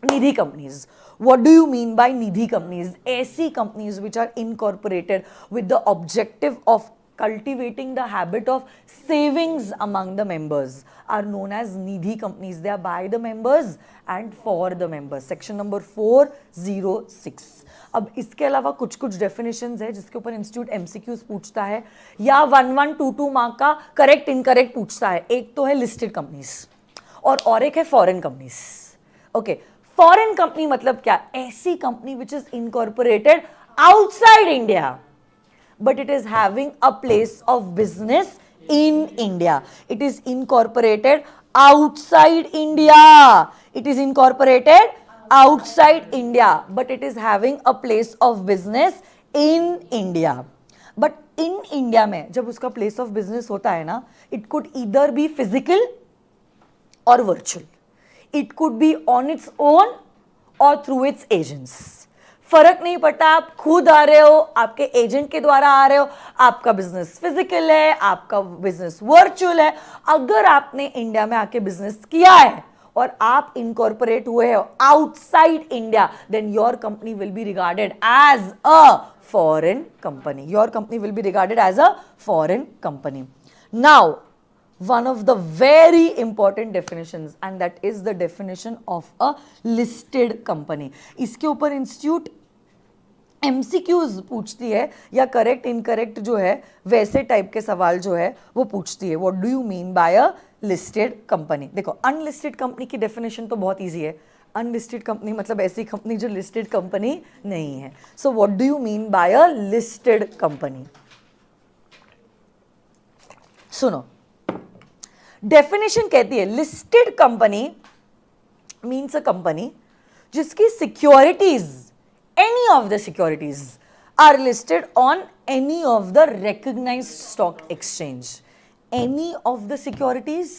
S1: Nidhi companies, what do you mean by Nidhi companies? ऐसी companies which are incorporated with the objective of cultivating the habit of savings among the members are known as Nidhi companies. They are by the members and for the members. Section number 406. अब इसके अलावा कुछ कुछ definitions है जिसके ऊपर institute MCQs पूछता है या 1122 मार्क का करेक्ट इनकरेक्ट पूछता है. एक तो है लिस्टेड कंपनीज और एक है foreign companies. Okay, foreign company मतलब क्या? ऐसी company which is incorporated outside India but it is having a place of business in India. It is incorporated outside India. It is incorporated outside India, but it is having a place of business in India. But in India में जब उसका place of business होता है ना, it could either be physical or virtual. It could be on its own or through its agents. फर्क नहीं पड़ता, आप खुद आ रहे हो, आपके एजेंट के द्वारा आ रहे हो, आपका बिजनेस फिजिकल है, आपका बिजनेस वर्चुअल है. अगर आपने इंडिया में आके बिजनेस किया है और आप इनकॉर्पोरेट हुए हो outside India, then your company will be regarded as a foreign company. Your company will be regarded as a foreign company. Now one of the very important definitions, and that is the definition of a listed company. इसके ऊपर institute MCQs पूछती है या correct incorrect जो है वैसे type के सवाल जो है वो पूछती है. What do you mean by a listed company? देखो, अनलिस्टेड कंपनी की डेफिनेशन तो बहुत ईजी है. अनलिस्टेड कंपनी मतलब ऐसी कंपनी जो लिस्टेड कंपनी नहीं है. So what do you mean by a listed company? सुनो, डेफिनेशन कहती है listed company means a company जिसकी securities, any of the securities are listed on any of the recognized stock exchange. Any of the securities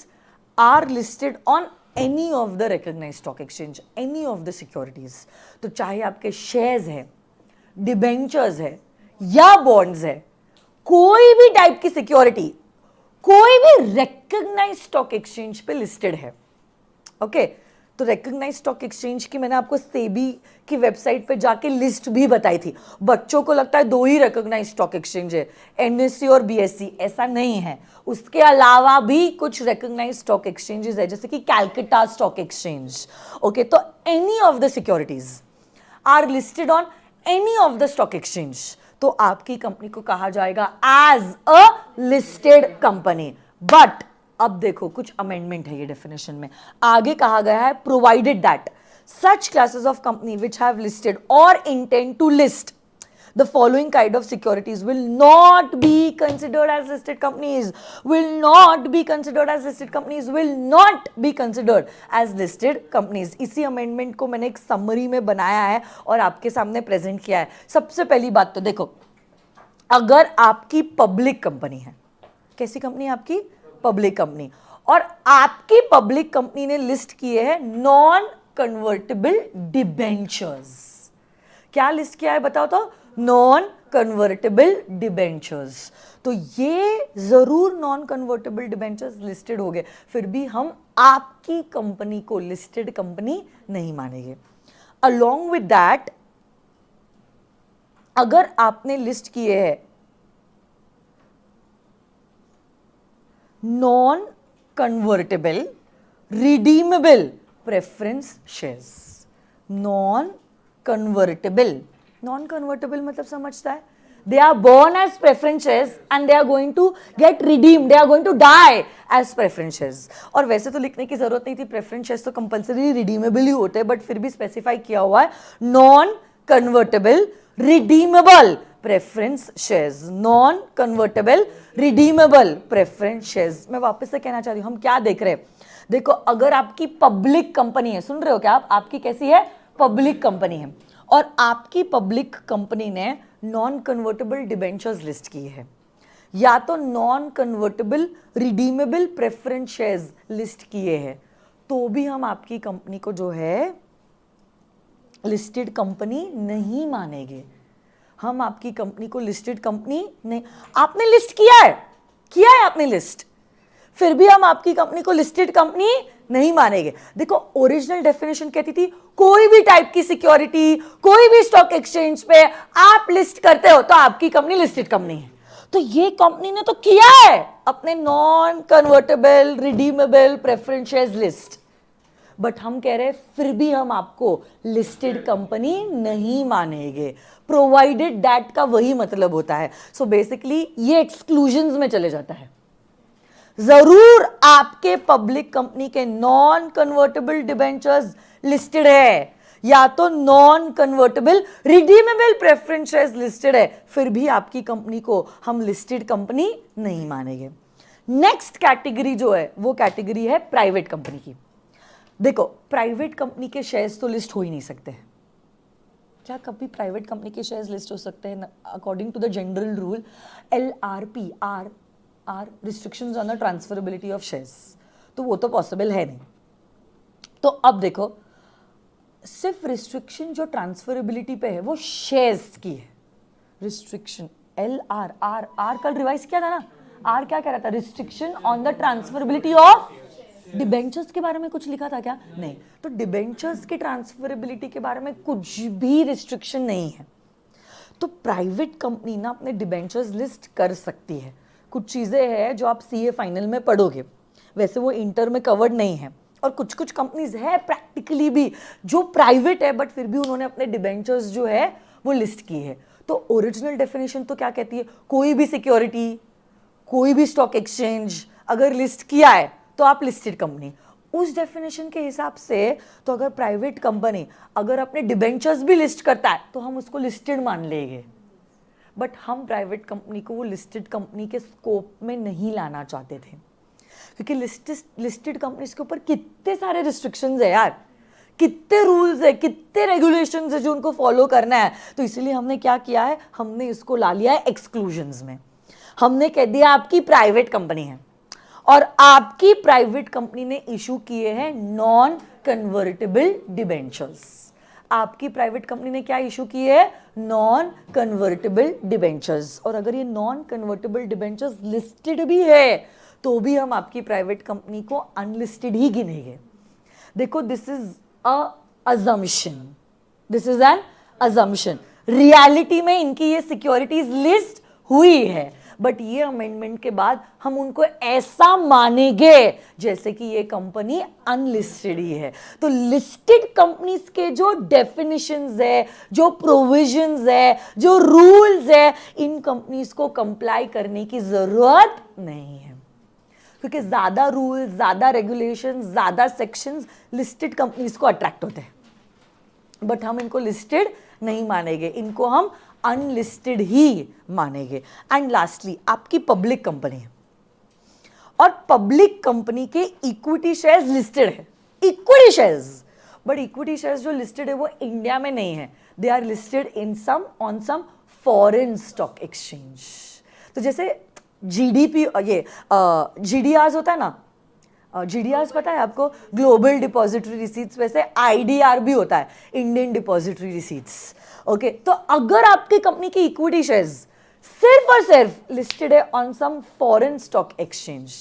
S1: are listed on any of the recognized stock exchange. Any of the securities, तो चाहे आपके shares है, debentures है या bonds है, कोई भी type की सिक्योरिटी कोई भी रिकग्नाइज्ड स्टॉक एक्सचेंज पे लिस्टेड है. ओके, तो रिकग्नाइज्ड स्टॉक एक्सचेंज की मैंने आपको सेबी की वेबसाइट पे जाके लिस्ट भी बताई थी. बच्चों को लगता है 2 ही रिकग्नाइज्ड स्टॉक एक्सचेंज है, एनएससी और बीएससी. ऐसा नहीं है, उसके अलावा भी कुछ रिकग्नाइज्ड स्टॉक एक्सचेंजेस है जैसे कि कैलकाटा स्टॉक एक्सचेंज. ओके, तो any of the securities are listed on any of the stock exchange, तो आपकी कंपनी को कहा जाएगा as a listed company. But अब देखो कुछ अमेंडमेंट है ये डेफिनेशन में. आगे कहा गया है provided that such classes of company which have listed और intend to list the following kind of securities will not be considered as listed companies, will not be considered as listed companies, will not be considered as listed companies. इसी amendment को मैंने एक summary में बनाया है और आपके सामने प्रेजेंट किया है. सबसे पहली बात तो देखो, अगर आपकी पब्लिक कंपनी है, कैसी कंपनी है आपकी? पब्लिक कंपनी, और आपकी पब्लिक कंपनी ने लिस्ट किए हैं नॉन कन्वर्टेबल डिबेंचर्स। क्या लिस्ट किया है बताओ तो? Non convertible debentures. तो ये जरूर नॉन कन्वर्टेबल डिबेंचर्स लिस्टेड हो गए, फिर भी हम आपकी कंपनी को लिस्टेड कंपनी नहीं मानेंगे। अलोंग विद दैट, अगर आपने लिस्ट किए हैं non convertible redeemable preference shares, non convertible, non convertible मतलब समझता है, they are born as preference shares and they are going to get redeemed, they are going to die as preference shares। और वैसे तो लिखने की जरूरत नहीं थी, प्रेफरेंस शेयर्स तो कंपल्सरी रिडीमेबल ही होते हैं, बट फिर भी स्पेसिफाई किया हुआ है non convertible redeemable preference shares, non convertible redeemable preference shares. मैं वापस से कहना चाह रही हूं, हम क्या देख रहे हैं? देखो, अगर आपकी पब्लिक कंपनी है, सुन रहे हो क्या आप? आपकी कैसी है? पब्लिक कंपनी है, और आपकी पब्लिक कंपनी ने नॉन कन्वर्टेबल डिबेंचर्स लिस्ट किए हैं, या तो non convertible redeemable preference shares list किए हैं, तो भी हम आपकी कंपनी को जो है लिस्टेड कंपनी नहीं मानेंगे। हम आपकी कंपनी को लिस्टेड कंपनी नहीं, आपने लिस्ट किया है आपने लिस्ट, फिर भी हम आपकी कंपनी को लिस्टेड कंपनी नहीं मानेंगे। देखो, ओरिजिनल डेफिनेशन कहती थी कोई भी टाइप की सिक्योरिटी कोई भी स्टॉक एक्सचेंज पे आप लिस्ट करते हो तो आपकी कंपनी लिस्टेड कंपनी है। तो ये कंपनी ने तो किया है अपने non convertible redeemable preference shares list, but हम कह रहे हैं फिर भी हम आपको लिस्टेड कंपनी नहीं मानेंगे, प्रोवाइडेड दैट का वही मतलब होता है। सो बेसिकली ये एक्सक्लूजन्स में चले जाता है। जरूर आपके पब्लिक कंपनी के नॉन कन्वर्टेबल डिबेंचर्स लिस्टेड है, या तो non convertible redeemable preference shares listed है, फिर भी आपकी कंपनी को हम लिस्टेड कंपनी नहीं मानेंगे। नेक्स्ट कैटेगरी जो है वो कैटेगरी है प्राइवेट कंपनी की। देखो, प्राइवेट कंपनी के शेयर्स तो लिस्ट हो ही नहीं सकते। क्या कभी प्राइवेट कंपनी के शेयर्स लिस्ट हो सकते हैं? According to the general rule LRP are restrictions on the transferability of shares, तो वो तो पॉसिबल है नहीं। तो अब देखो, सिर्फ रिस्ट्रिक्शन जो ट्रांसफरेबिलिटी पे है वो शेयर्स की है। रिस्ट्रिक्शन LR आर कल रिवाइज किया था ना, आर क्या कह रहा था? Restriction on the transferability of debentures के बारे में कुछ लिखा था क्या? नहीं। तो डिबेंचर्स की ट्रांसफरेबिलिटी के बारे में कुछ भी रिस्ट्रिक्शन नहीं है। तो प्राइवेट कंपनी ना अपने डिबेंचर्स लिस्ट कर सकती है। कुछ चीज़ें हैं जो आप CA फाइनल में पढ़ोगे, वैसे वो इंटर में कवर्ड नहीं है, और कुछ कुछ कंपनीज है प्रैक्टिकली भी जो प्राइवेट है बट फिर भी उन्होंने अपने डिबेंचर्स जो है वो लिस्ट की है। तो ओरिजिनल डेफिनेशन तो क्या कहती है? कोई भी सिक्योरिटी कोई भी स्टॉक एक्सचेंज अगर लिस्ट किया है तो आप लिस्टेड कंपनी। उस डेफिनेशन के हिसाब से तो अगर प्राइवेट कंपनी अगर अपने डिबेंचर्स भी लिस्ट करता है तो हम उसको लिस्टेड मान लेंगे, बट हम प्राइवेट कंपनी को वो लिस्टेड कंपनी के स्कोप में नहीं लाना चाहते थे, क्योंकि लिस्टेड कंपनीज के ऊपर कितने सारे रिस्ट्रिक्शंस है यार, कितने रूल्स है, कितने रेगुलेशंस है जो उनको फॉलो करना है। तो इसीलिए हमने क्या किया है, हमने इसको ला लिया है एक्सक्लूजन्स में। हमने कह दिया आपकी प्राइवेट कंपनी है और आपकी प्राइवेट कंपनी ने इशू किए हैं नॉन कन्वर्टेबल डिबेंचर्स। आपकी प्राइवेट कंपनी ने क्या इशू किए हैं? Non convertible debentures. और अगर ये नॉन कन्वर्टेबल डिबेंचर्स लिस्टेड भी है तो भी हम आपकी प्राइवेट कंपनी को अनलिस्टेड ही गिनेंगे। देखो, this is a assumption, this is an assumption. Reality में इनकी ये सिक्योरिटीज लिस्ट हुई है, बट ये अमेंडमेंट के बाद हम उनको ऐसा मानेंगे जैसे कि ये कंपनी अनलिस्टेड ही है। तो लिस्टेड कंपनीज के जो डेफिनेशंस है, जो प्रोविजंस है, जो रूल्स है, इन कंपनीज को कंप्लाई करने की जरूरत नहीं है, क्योंकि ज्यादा रूल्स, ज्यादा रेगुलेशन, ज्यादा सेक्शंस लिस्टेड कंपनीज को अट्रैक्ट होते हैं, बट हम इनको लिस्टेड नहीं मानेंगे, इनको हम अनलिस्टेड ही मानेंगे। एंड लास्टली, आपकी पब्लिक कंपनी है और पब्लिक कंपनी के इक्विटी शेयर्स लिस्टेड है, equity shares, but equity shares जो लिस्टेड है वो इंडिया में नहीं है, they are listed in some on some foreign stock exchange. तो जैसे जीडीपी, ये जीडीआर होता है ना, जीडीआर पता है आपको, ग्लोबल डिपॉजिटरी रिसीट्स, वैसे आईडीआर भी होता है, इंडियन डिपॉजिटरी रिसीट्स। ओके, तो अगर आपकी कंपनी की इक्विटी शेयर्स सिर्फ और सिर्फ लिस्टेड है on some foreign stock exchange,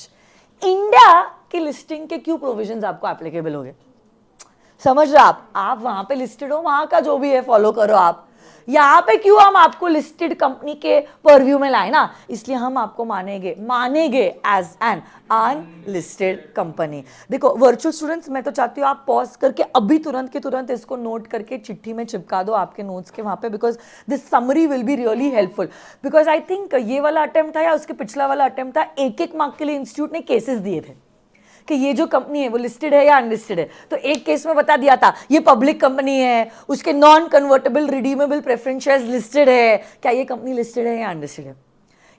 S1: India की लिस्टिंग के क्यों प्रोविजंस आपको एप्लीकेबल होंगे? समझ रहे आप वहां पे लिस्टेड हो, वहां का जो भी है फॉलो करो आप। यहां पे क्यों हम आपको लिस्टेड कंपनी के परव्यू में लाए ना, इसलिए हम आपको मानेंगे एज एन अनलिस्टेड कंपनी। देखो वर्चुअल स्टूडेंट्स, मैं तो चाहती हूँ आप पॉज करके अभी तुरंत के तुरंत इसको नोट करके चिट्ठी में चिपका दो आपके नोट्स के वहां पे, because this summary will be really helpful. Because I think ये वाला अटेम्प्ट था या उसके पिछला वाला अटेम्प्ट था, एक मार्क के लिए इंस्टीट्यूट ने केसेस दिए थे कि ये जो कंपनी है वो लिस्टेड है या अनलिस्टेड है। तो एक केस में बता दिया था ये पब्लिक कंपनी है, उसके non convertible redeemable preference shares listed है, क्या ये कंपनी लिस्टेड है या अनलिस्टेड है?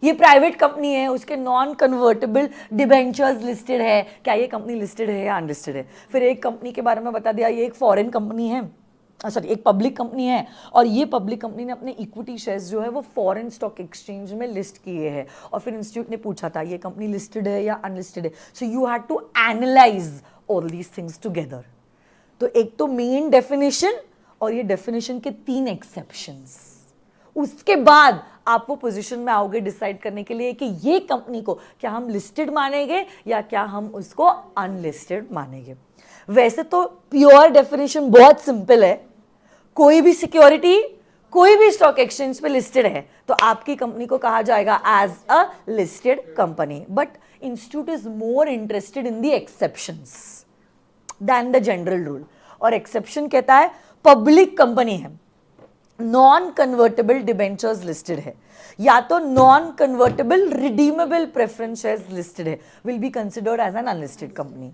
S1: ये प्राइवेट कंपनी है, उसके नॉन कन्वर्टेबल डिबेंचर्स लिस्टेड है, क्या ये कंपनी लिस्टेड है या अनलिस्टेड है? फिर एक कंपनी के बारे में बता दिया ये एक फॉरेन कंपनी है, सॉरी एक पब्लिक कंपनी है, और ये पब्लिक कंपनी ने अपने इक्विटी शेयर्स जो है वो फॉरेन स्टॉक एक्सचेंज में लिस्ट किए हैं। और फिर इंस्टीट्यूट ने पूछा था ये कंपनी लिस्टेड है या अनलिस्टेड है। So you had to analyse all these things together. तो एक तो मेन डेफिनेशन और ये डेफिनेशन के 3 एक्सेप्शंस, उसके बाद आप वो पोजीशन में आओगे डिसाइड करने के लिए कि ये कंपनी को क्या हम लिस्टेड मानेंगे या क्या हम उसको अनलिस्टेड मानेंगे। वैसे तो प्योर डेफिनेशन बहुत सिंपल है, कोई भी सिक्योरिटी कोई भी स्टॉक एक्सचेंज पे लिस्टेड है तो आपकी कंपनी को कहा जाएगा as a listed company. But institute is more interested in the exceptions than the general rule. और एक्सेप्शन कहता है पब्लिक कंपनी है, नॉन कन्वर्टेबल डिबेंचर्स लिस्टेड है, या तो non convertible redeemable preference shares listed है, will be considered as an unlisted company.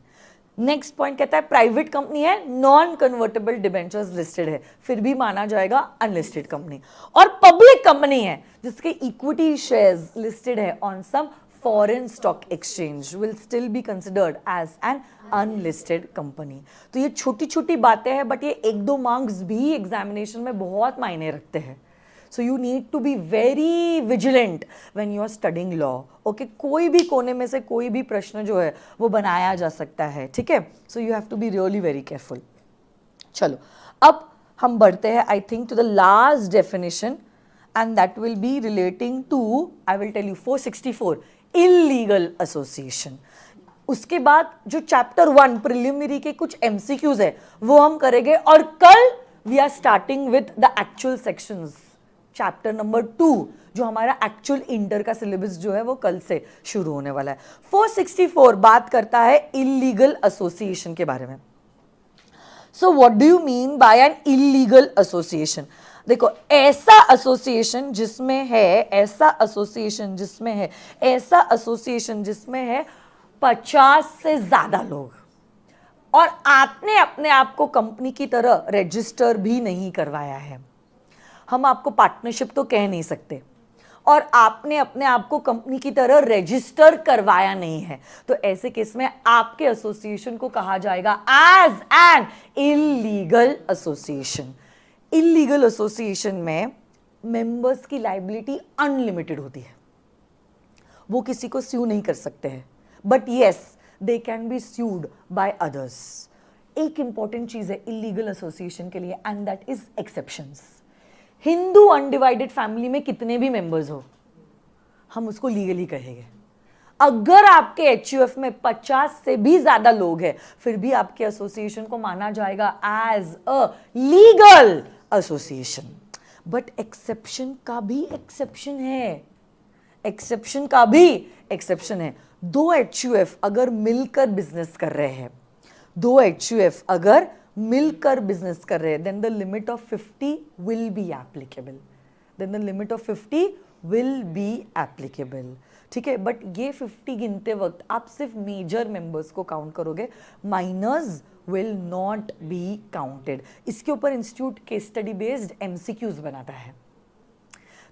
S1: Next point कहता है प्राइवेट कंपनी है, नॉन कन्वर्टेबल डिबेंचर्स लिस्टेड है, फिर भी माना जाएगा अनलिस्टेड कंपनी। और पब्लिक कंपनी है जिसके इक्विटी शेयर्स लिस्टेड है on some foreign stock exchange, will still be considered as an unlisted company. तो ये छोटी छोटी बातें हैं, बट ये 1-2 मार्क्स भी एग्जामिनेशन में बहुत मायने रखते हैं। So you need to be very vigilant when you are studying law. Okay, कोई भी कोने में से कोई भी प्रश्न जो है वो बनाया जा सकता है, ठीक है? So you have to be really very careful. चलो अब हम बढ़ते हैं I think to the last definition, and that will be relating to, I will tell you 464 illegal association. उसके बाद जो चैप्टर 1 प्रिलिमिनरी के कुछ एमसीक्यूज है वो हम करेंगे, और कल we are starting with the actual sections, chapter number 2 जो हमारा एक्चुअल इंटर का सिलेबस जो है वो कल से शुरू होने वाला है। 464 बात करता है इल्लीगल एसोसिएशन के बारे में। So what do you mean by an illegal association? देखो, ऐसा एसोसिएशन जिसमें है 50 से ज्यादा लोग, और आपने अपने आप को कंपनी की तरह रजिस्टर भी नहीं करवाया है, हम आपको पार्टनरशिप तो कह नहीं सकते, और आपने अपने आप को कंपनी की तरह रजिस्टर करवाया नहीं है, तो ऐसे केस में आपके एसोसिएशन को कहा जाएगा as an illegal association. Illegal association में मेंबर्स की लायबिलिटी अनलिमिटेड होती है, वो किसी को स्यू नहीं कर सकते हैं, but yes they can be sued by others. एक इंपॉर्टेंट चीज है इल्लीगल एसोसिएशन के लिए, and that is exceptions. Hindu undivided family में कितने भी मेंबर्स हो, हम उसको लीगली कहेंगे। अगर आपके एचयूएफ में 50 से भी ज्यादा लोग हैं, फिर भी आपके एसोसिएशन को माना जाएगा as a legal association. But exception का भी एक्सेप्शन है, 2 एचयूएफ अगर मिलकर बिजनेस कर रहे हैं, then the limit of 50 will be applicable. ठीक है, बट ये 50 गिनते वक्त आप सिर्फ मेजर मेंबर्स को काउंट करोगे, minors will not be counted. इसके ऊपर institute case study based MCQs बनाता है।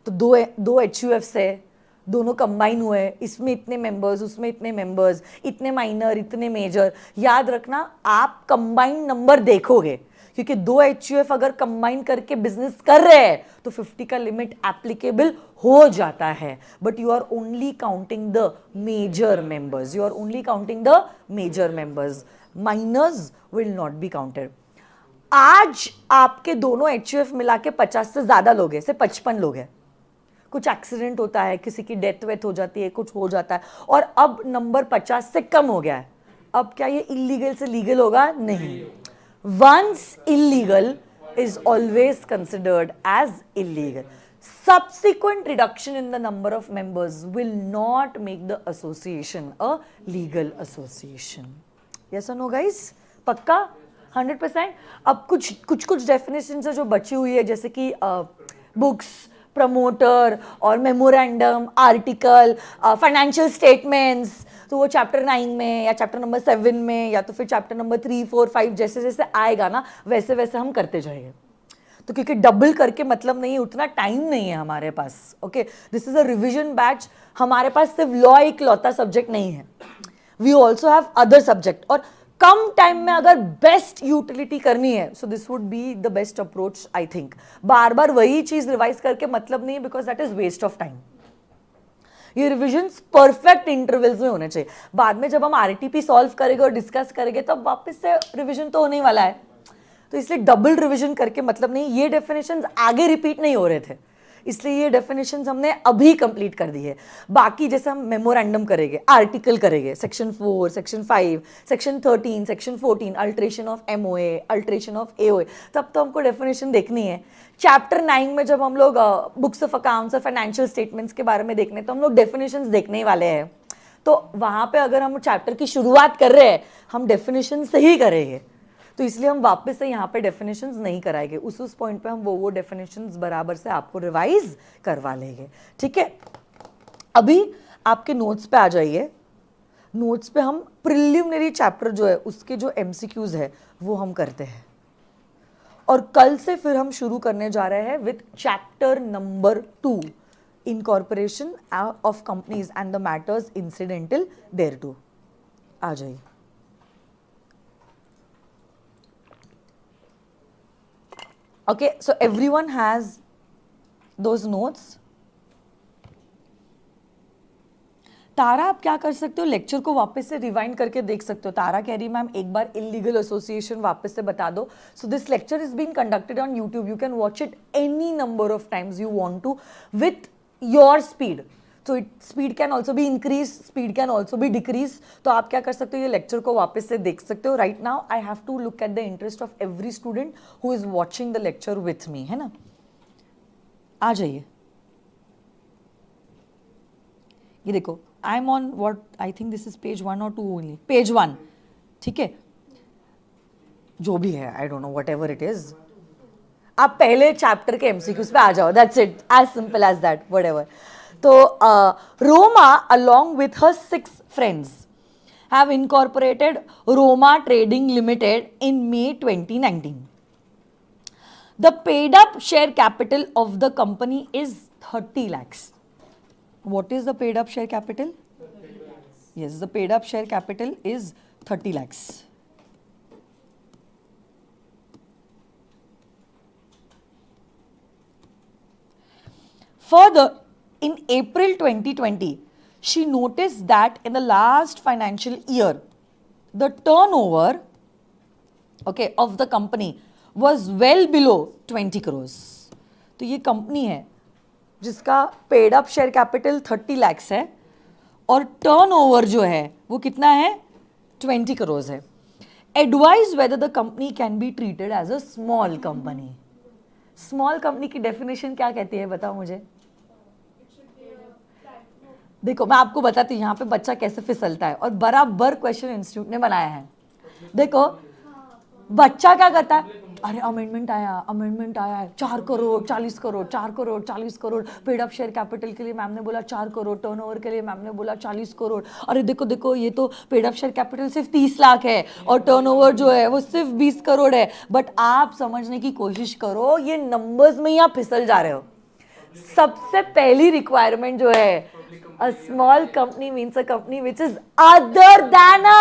S1: तो दो एचयूएफ है, दोनों कंबाइन हुए, इसमें इतने मेंबर्स, उसमें इतने मेंबर्स, इतने माइनर, इतने मेजर। याद रखना, आप कंबाइंड नंबर देखोगे क्योंकि दो HUF अगर कंबाइन करके बिजनेस कर रहे हैं तो 50 का लिमिट एप्लीकेबल हो जाता है, but you are only counting the major members, you are only counting the major members, minors will not be counted. आज आपके दोनों HUF मिला के 50 से ज्यादा लोग हैं, से 55 लोग हैं, कुछ एक्सीडेंट होता है, किसी की डेथ वेथ हो जाती है, कुछ हो जाता है, और अब नंबर 50 से कम हो गया है। अब क्या ये इलीगल से लीगल होगा? नहीं। Once illegal is always considered as illegal. Subsequent reduction in the number of members will not make the association a legal association. Yes or no guys? पक्का 100%? अब कुछ definitions है जो बची हुई है, जैसे कि बुक्स, प्रमोटर और मेमोरेंडम, आर्टिकल, फाइनेंशियल स्टेटमेंट्स, तो वो चैप्टर 9 में या चैप्टर नंबर 7 में या तो फिर चैप्टर नंबर 3, 4, 5 जैसे जैसे आएगा ना वैसे वैसे हम करते जाएंगे। तो क्योंकि डबल करके मतलब नहीं है, उतना टाइम नहीं है हमारे पास। Okay, this is a revision batch, हमारे पास सिर्फ लॉ इकलौता सब्जेक्ट नहीं है, we also have other subject, और कम टाइम में अगर बेस्ट यूटिलिटी करनी है so this would be the best approach I think. बार बार वही चीज रिवाइज करके मतलब नहीं है, because that is waste of time. ये रिविजन्स परफेक्ट इंटरवल्स में होने चाहिए। बाद में जब हम RTP सॉल्व करेंगे और डिस्कस करेंगे तब वापस से रिविजन तो होने वाला है, तो इसलिए डबल रिविजन करके मतलब नहीं। ये डेफिनेशंस आगे रिपीट नहीं हो रहे थे, इसलिए ये डेफिनेशंस हमने अभी कंप्लीट कर दी है। बाकी जैसे हम मेमोरेंडम करेंगे, आर्टिकल करेंगे, section 4, section 5, section 13, section 14, alteration of MOA, alteration of AOA, तब तो हमको डेफिनेशन देखनी है। चैप्टर 9 में जब हम लोग बुक्स ऑफ अकाउंट्स और फाइनेंशियल स्टेटमेंट्स के बारे में देखने, तो हम लोग डेफिनेशंस देखने ही वाले हैं। तो वहाँ पे अगर हम चैप्टर की शुरुआत कर रहे हैं, हम डेफिनेशन से ही करेंगे, तो इसलिए हम वापस से यहाँ पे डेफिनेशंस नहीं कराएंगे। उस पॉइंट पे हम वो डेफिनेशंस बराबर से आपको रिवाइज करवा लेंगे, ठीक है। अभी आपके नोट्स पे आ जाइए। नोट्स पे हम प्रिलिमिनरी चैप्टर जो है उसके जो MCQs है वो हम करते हैं, और कल से फिर हम शुरू करने जा रहे हैं with chapter number 2, incorporation of companies and the matters incidental thereto. आ जाइए। Okay, so everyone has those notes. तारा, आप क्या कर सकते हो, लेक्चर को वापस से रिवाइंड करके देख सकते हो। तारा कह रही मैम एक बार इलीगल एसोसिएशन वापस से बता दो। So this lecture is being conducted on YouTube, you can watch it any number of times you want to with your speed. तो speed can also be increase, speed can also be decrease. तो आप क्या कर सकते हो, ये lecture को वापस से देख सकते हो। Right now I have to look at the interest of every student who is watching the lecture with me, है ना। आ जाइए। ये देखो, I am on what I think this is page 1 और 2 ओनली, पेज 1, ठीक है, जो भी है, I don't know, whatever it is. आप पहले चैप्टर के MCQs पे आ जाओ, that's it, as simple as that, whatever. तो Roma along with her 6 friends have incorporated Roma Trading Limited in May 2019. The paid up share capital of the company is 30 lakhs. What is the paid up share capital? 30 lakhs. Yes, the paid up share capital is 30 lakhs. Further, in April 2020, she noticed that in the last financial year, the turnover, okay, of the company was well below 20 crores. तो ये company है जिसका paid up share capital 30 lakhs है और turnover जो है वो कितना है, 20 crores है। Advise whether the company can be treated as a small company. Small company की डेफिनेशन क्या कहती है, बताओ मुझे। देखो मैं आपको बताती हूँ यहाँ पे बच्चा कैसे फिसलता है, और बराबर क्वेश्चन इंस्टीट्यूट ने बनाया है। देखो बच्चा क्या करता है, अरे अमेंडमेंट आया है 4 crore 40 crore 4 crore 40 crore, paid up share capital के लिए मैम ने बोला 4 करोड़, टर्नओवर के लिए मैम ने बोला 40 करोड़। अरे देखो देखो ये तो पेड अप शेयर कैपिटल सिर्फ 30 लाख है और टर्नओवर जो है वो सिर्फ 20 करोड़ है। बट आप समझने की कोशिश करो, ये नंबर्स में ही आप फिसल जा रहे हो। सबसे पहली रिक्वायरमेंट जो है, a small company means a company which is other than a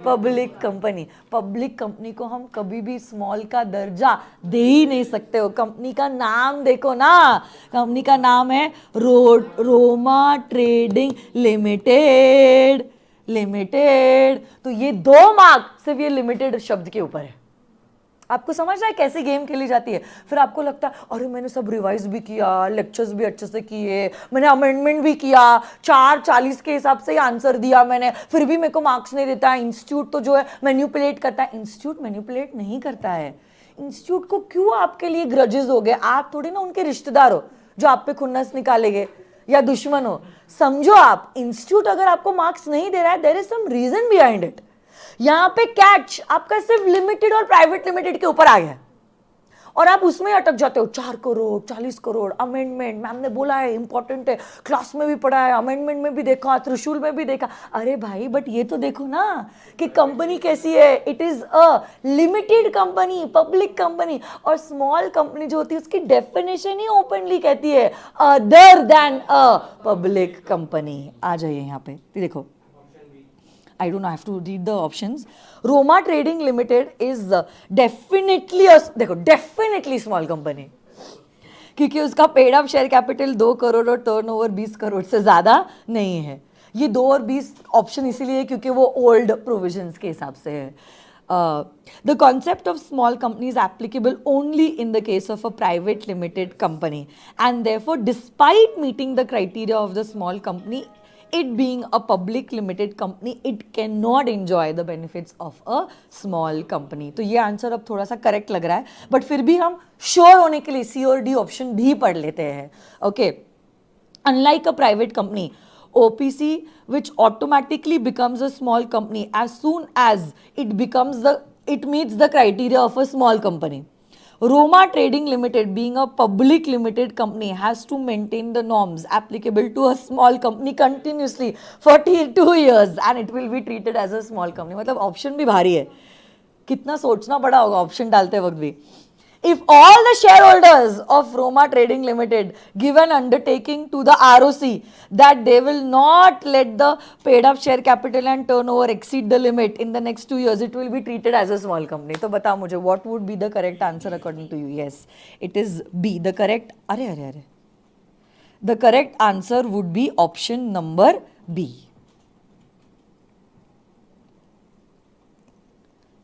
S1: public company. Public company को हम कभी भी स्मॉल का दर्जा दे ही नहीं सकते हो। कंपनी का नाम देखो ना, कंपनी का नाम है रोमा ट्रेडिंग लिमिटेड। लिमिटेड, तो ये 2 मार्क सिर्फ ये लिमिटेड शब्द के ऊपर है। आपको समझ रहा है कैसे गेम खेली जाती है? फिर आपको लगता है अरे मैंने सब रिवाइज भी किया, लेक्चर्स भी अच्छे से किए, मैंने अमेंडमेंट भी किया, 4:40 के हिसाब से आंसर दिया मैंने, फिर भी मेरे को मार्क्स नहीं देता। इंस्टीट्यूट तो जो है मैन्युपुलेट करता है। इंस्टीट्यूट मैन्युपुलेट नहीं करता है। इंस्टीट्यूट को क्यों आपके लिए ग्रजेस हो गए? आप थोड़ी ना उनके रिश्तेदार हो जो आप पे खुन्नस निकालेंगे या दुश्मन हो। समझो आप, इंस्टीट्यूट अगर आपको मार्क्स नहीं दे रहा है, there is some reason behind it. यहां पे कैच आपका सिर्फ लिमिटेड और प्राइवेट लिमिटेड के ऊपर आ गया और आप उसमें अटक जाते हो। 4 करोड़ 40 करोड़ अमेंडमेंट, मैम ने बोला है इंपॉर्टेंट है, क्लास में भी पढ़ा है, अमेंडमेंट में भी देखा, त्रिशूल में भी देखा। अरे भाई बट ये तो देखो ना कि कंपनी कैसी है। It is a limited company, public company. और स्मॉल कंपनी जो होती है उसकी डेफिनेशन ही ओपनली कहती है other than a public company. आ जाइए यहाँ पे देखो, I don't have to read the options. Roma Trading Limited is definitely देखो definitely small company, क्योंकि उसका paid up share capital 2 crore और टर्नओवर 20 करोड़ से ज़्यादा नहीं है। ये 2 और 20 ऑप्शन इसीलिए क्योंकि वो ओल्ड प्रोविजंस के हिसाब से है। The concept of small company is applicable only in the case of a private limited company, and therefore despite meeting the criteria of the small company, it being a public limited company, it cannot enjoy the benefits of a small company। तो ये answer अब थोड़ा सा correct लग रहा है, but फिर भी हम श्योर होने के लिए सी और डी ऑप्शन भी पढ़ लेते हैं। Okay, unlike a private company, OPC which automatically becomes a small company as soon as it meets the criteria of a small company. Roma Trading Limited being a public limited company has to maintain the norms applicable to a small company continuously for 2 years and it will be treated as a small company। मतलब option भी भारी है, कितना सोचना पड़ा होगा option डालते वक्त भी। If all the shareholders of Roma Trading Limited give an undertaking to the ROC that they will not let the paid up share capital and turnover exceed the limit in the next 2 years, it will be treated as a small company। तो बताओ मुझे what would be the correct answer according to you? Yes, it is B. The correct The correct answer would be option number B।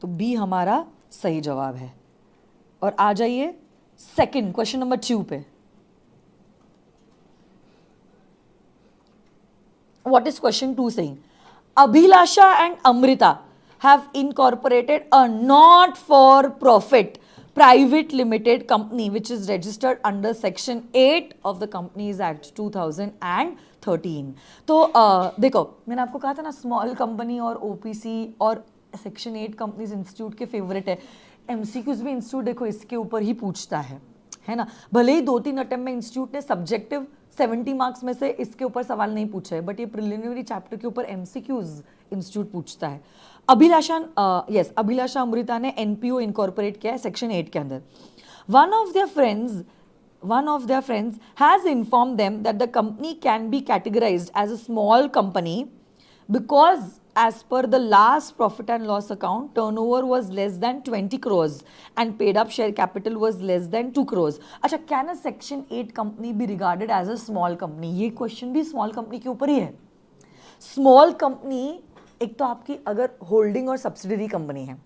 S1: तो B हमारा सही जवाब है। और आ जाइए सेकंड क्वेश्चन नंबर 2 पे। What is question 2 saying? Abhilasha and Amrita have incorporated a not for profit private limited company which is registered under section 8 of the companies act 2013। तो देखो मैंने आपको कहा था ना स्मॉल कंपनी और OPC और सेक्शन 8 कंपनीज इंस्टीट्यूट के फेवरेट है। MCQs भी इंस्टीट्यूट देखो इसके ऊपर ही पूछता है ना। भले ही 2-3 अटेम्प्ट में इंस्टीट्यूट ने सब्जेक्टिव 70 मार्क्स में से इसके ऊपर सवाल नहीं पूछा है, बट ये प्रिलिमिनरी चैप्टर के ऊपर MCQs इंस्टीट्यूट पूछता है। अभिलाषा अमृता ने NPO इनकॉर्पोरेट किया है सेक्शन 8 के अंदर। One of their friends has informed them that the company can be categorized as a small company because as per the last profit and loss account, turnover was less than 20 crores and paid up share capital was less than 2 crores। अच्छा, can a section 8 company be regarded as a small company? ये question भी small company के ऊपर ही है। Small company एक तो आपकी अगर होल्डिंग और सब्सिडरी कंपनी है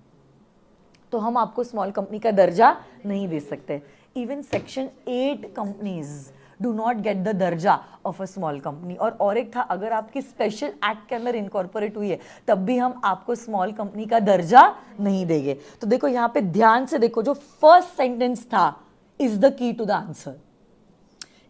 S1: तो हम आपको स्मॉल कंपनी का दर्जा नहीं दे सकते। Even section 8 companies do not get the दर्जा ऑफ अ स्मॉल कंपनी। और एक था, अगर आपकी स्पेशल एक्ट के अंदर इनकॉर्पोरेट हुई है तब भी हम आपको स्मॉल कंपनी का दर्जा नहीं देंगे। तो देखो यहाँ पे ध्यान से देखो, जो फर्स्ट सेंटेंस था is the key to the answer.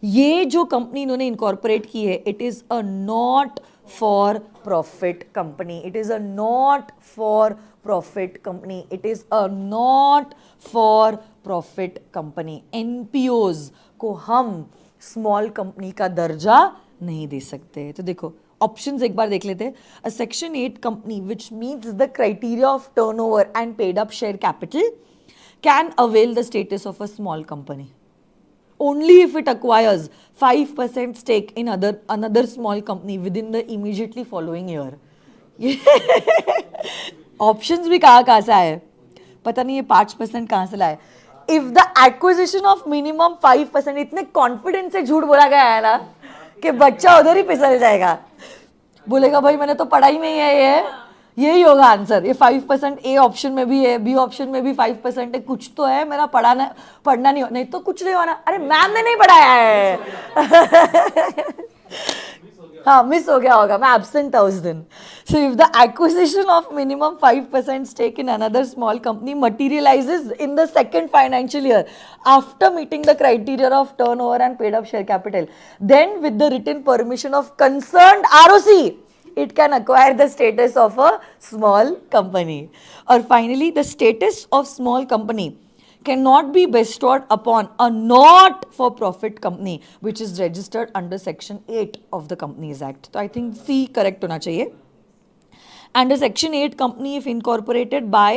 S1: ये जो कंपनी इन्होंने इनकॉर्पोरेट की है, it is a not for profit company. It is a not for profit company. It is a not for profit company. NPOs को हम small company का दर्जा नहीं दे सकते। तो देखो ऑप्शंस एक बार देख लेते हैं। अ section 8 company which meets the criteria of turnover and paid up share capital can avail the status of a small company only if it acquires 5% stake in another small company within the immediately following year। Options भी कहाँ से आए, पता नहीं ये 5% कहाँ से लाए. If the acquisition of minimum 5%, इतने कॉन्फिडेंस से झूठ बोला गया है ना कि बच्चा उधर ही फिसल जाएगा, बोलेगा भाई मैंने तो पढ़ा ही नहीं है, ये यही होगा आंसर. ये 5% ए ऑप्शन में भी है, बी ऑप्शन में भी 5% है, कुछ तो है, मेरा पढ़ना नहीं तो कुछ नहीं होना. अरे मैम ने नहीं पढ़ाया है. हाँ मिस हो गया होगा, मैं एब्सेंट था उस दिन. So if the acquisition of minimum 5% stake in another small company materialises in the second financial year after meeting the criteria of turnover and paid up share capital, then with the written permission of concerned ROC it can acquire the status of a small company. Or finally, the status of small company cannot be bestowed upon a not for profit company which is registered under section 8 of the Companies Act. So I think C correct होना चाहिए. And a section 8 company if incorporated by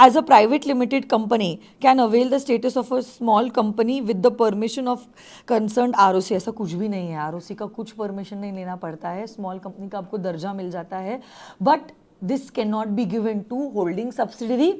S1: as a private limited company can avail the status of a small company with the permission of concerned ROC. ऐसा कुछ भी नहीं है, ROC का कुछ permission नहीं लेना पड़ता है, स्मॉल कंपनी का आपको दर्जा मिल जाता है. But this can not be given to holding subsidiary,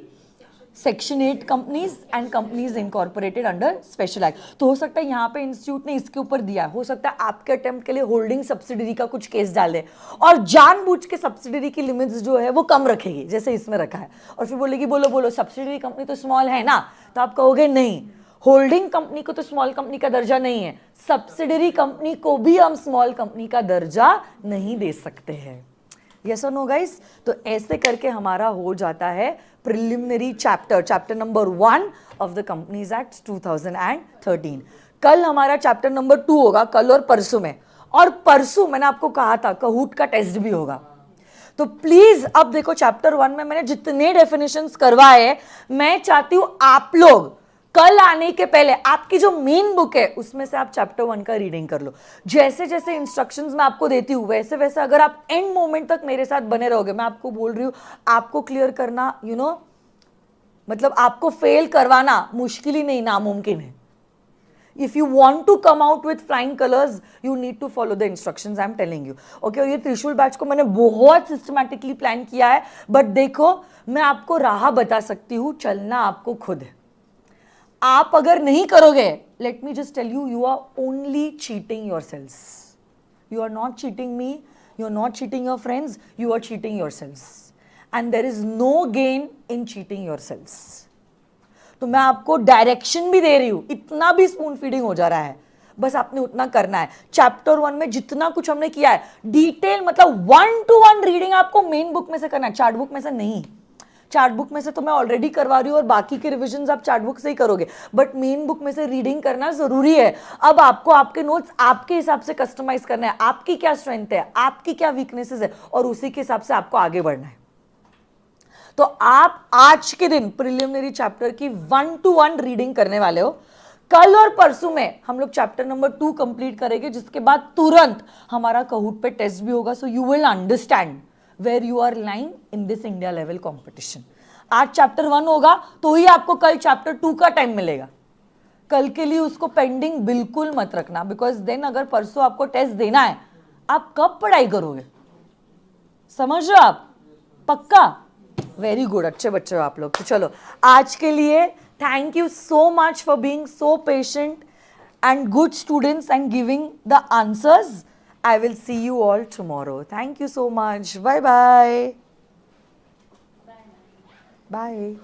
S1: section 8 companies and companies incorporated under special act. तो हो सकता है यहाँ पे इंस्टीट्यूट ने इसके ऊपर दिया, हो सकता है आपके अटेम्प्ट के लिए होल्डिंग सब्सिडरी का कुछ केस डाल दे और जानबूझ के सब्सिडरी की लिमिट्स जो है वो कम रखेगी जैसे इसमें रखा है, और फिर बोलेगी बोलो सब्सिडरी कंपनी तो स्मॉल है ना, तो आप कहोगे नहीं, होल्डिंग कंपनी को तो स्मॉल कंपनी का दर्जा नहीं है, सब्सिडरी कंपनी को भी हम स्मॉल कंपनी का दर्जा नहीं दे सकते हैं. यस और नो गाइस. तो ऐसे करके हमारा हो जाता है preliminary chapter number 1 of the companies act 2013. कल हमारा चैप्टर नंबर 2 होगा, कल और परसों में, और परसों मैंने आपको कहा था कहूट का टेस्ट भी होगा. तो प्लीज अब देखो चैप्टर 1 में मैंने जितने डेफिनेशंस करवाए, मैं चाहती हूं आप लोग कल आने के पहले आपकी जो मेन बुक है उसमें से आप चैप्टर 1 का रीडिंग कर लो. जैसे जैसे इंस्ट्रक्शंस मैं आपको देती हूँ वैसे वैसे अगर आप एंड मोमेंट तक मेरे साथ बने रहोगे, मैं आपको बोल रही हूँ, आपको क्लियर करना मतलब आपको फेल करवाना मुश्किल ही नहीं, नामुमकिन है. If you want to come out with flying colors, you need to follow the instructions I am telling you. Okay, और ये त्रिशूल बैच को मैंने बहुत सिस्टमैटिकली प्लान किया है, बट देखो मैं आपको राह बता सकती हूँ, चलना आपको खुद है. आप अगर नहीं करोगे, let me just tell you, you are only cheating yourselves. You are not cheating me, you are not cheating your friends, you are cheating yourselves, and there is no gain in cheating yourselves. तो मैं आपको direction भी दे रही हूं, इतना भी spoon feeding हो जा रहा है, बस आपने उतना करना है. चैप्टर 1 में जितना कुछ हमने किया है डिटेल, मतलब 1-to-1 रीडिंग आपको मेन बुक में से करना है, चार्ट बुक में से नहीं. चार्ट बुक में से तो मैं ऑलरेडी करवा रही हूँ और बाकी के रिविजन्स आप चार्ट बुक से ही करोगे, बट मेन बुक में से रीडिंग करना जरूरी है. अब आपको आपके नोट्स आपके हिसाब से कस्टमाइज करना है, आपकी क्या स्ट्रेंथ है, आपकी क्या वीकनेसेस है, और उसी के हिसाब से आपको आगे बढ़ना है. तो आप आज के दिन प्रिलिमिनरी चैप्टर की 1-to-1 रीडिंग करने वाले हो. कल और परसों में हम लोग चैप्टर नंबर 2 कंप्लीट करेंगे, जिसके बाद तुरंत हमारा कहूट पे टेस्ट भी होगा. So you will understand where you are lying in this India level competition. आज चैप्टर 1 होगा तो ही आपको कल चैप्टर 2 का टाइम मिलेगा. कल के लिए उसको पेंडिंग बिल्कुल मत रखना, बिकॉज देन अगर परसों आपको टेस्ट देना है, आप कब पढ़ाई करोगे, समझ रहे हो आप? पक्का? वेरी गुड, अच्छे बच्चे हो आप लोग. तो चलो आज के लिए thank you so much for being so patient and good students and giving the answers. I will see you all tomorrow. Thank you so much. Bye bye. Bye.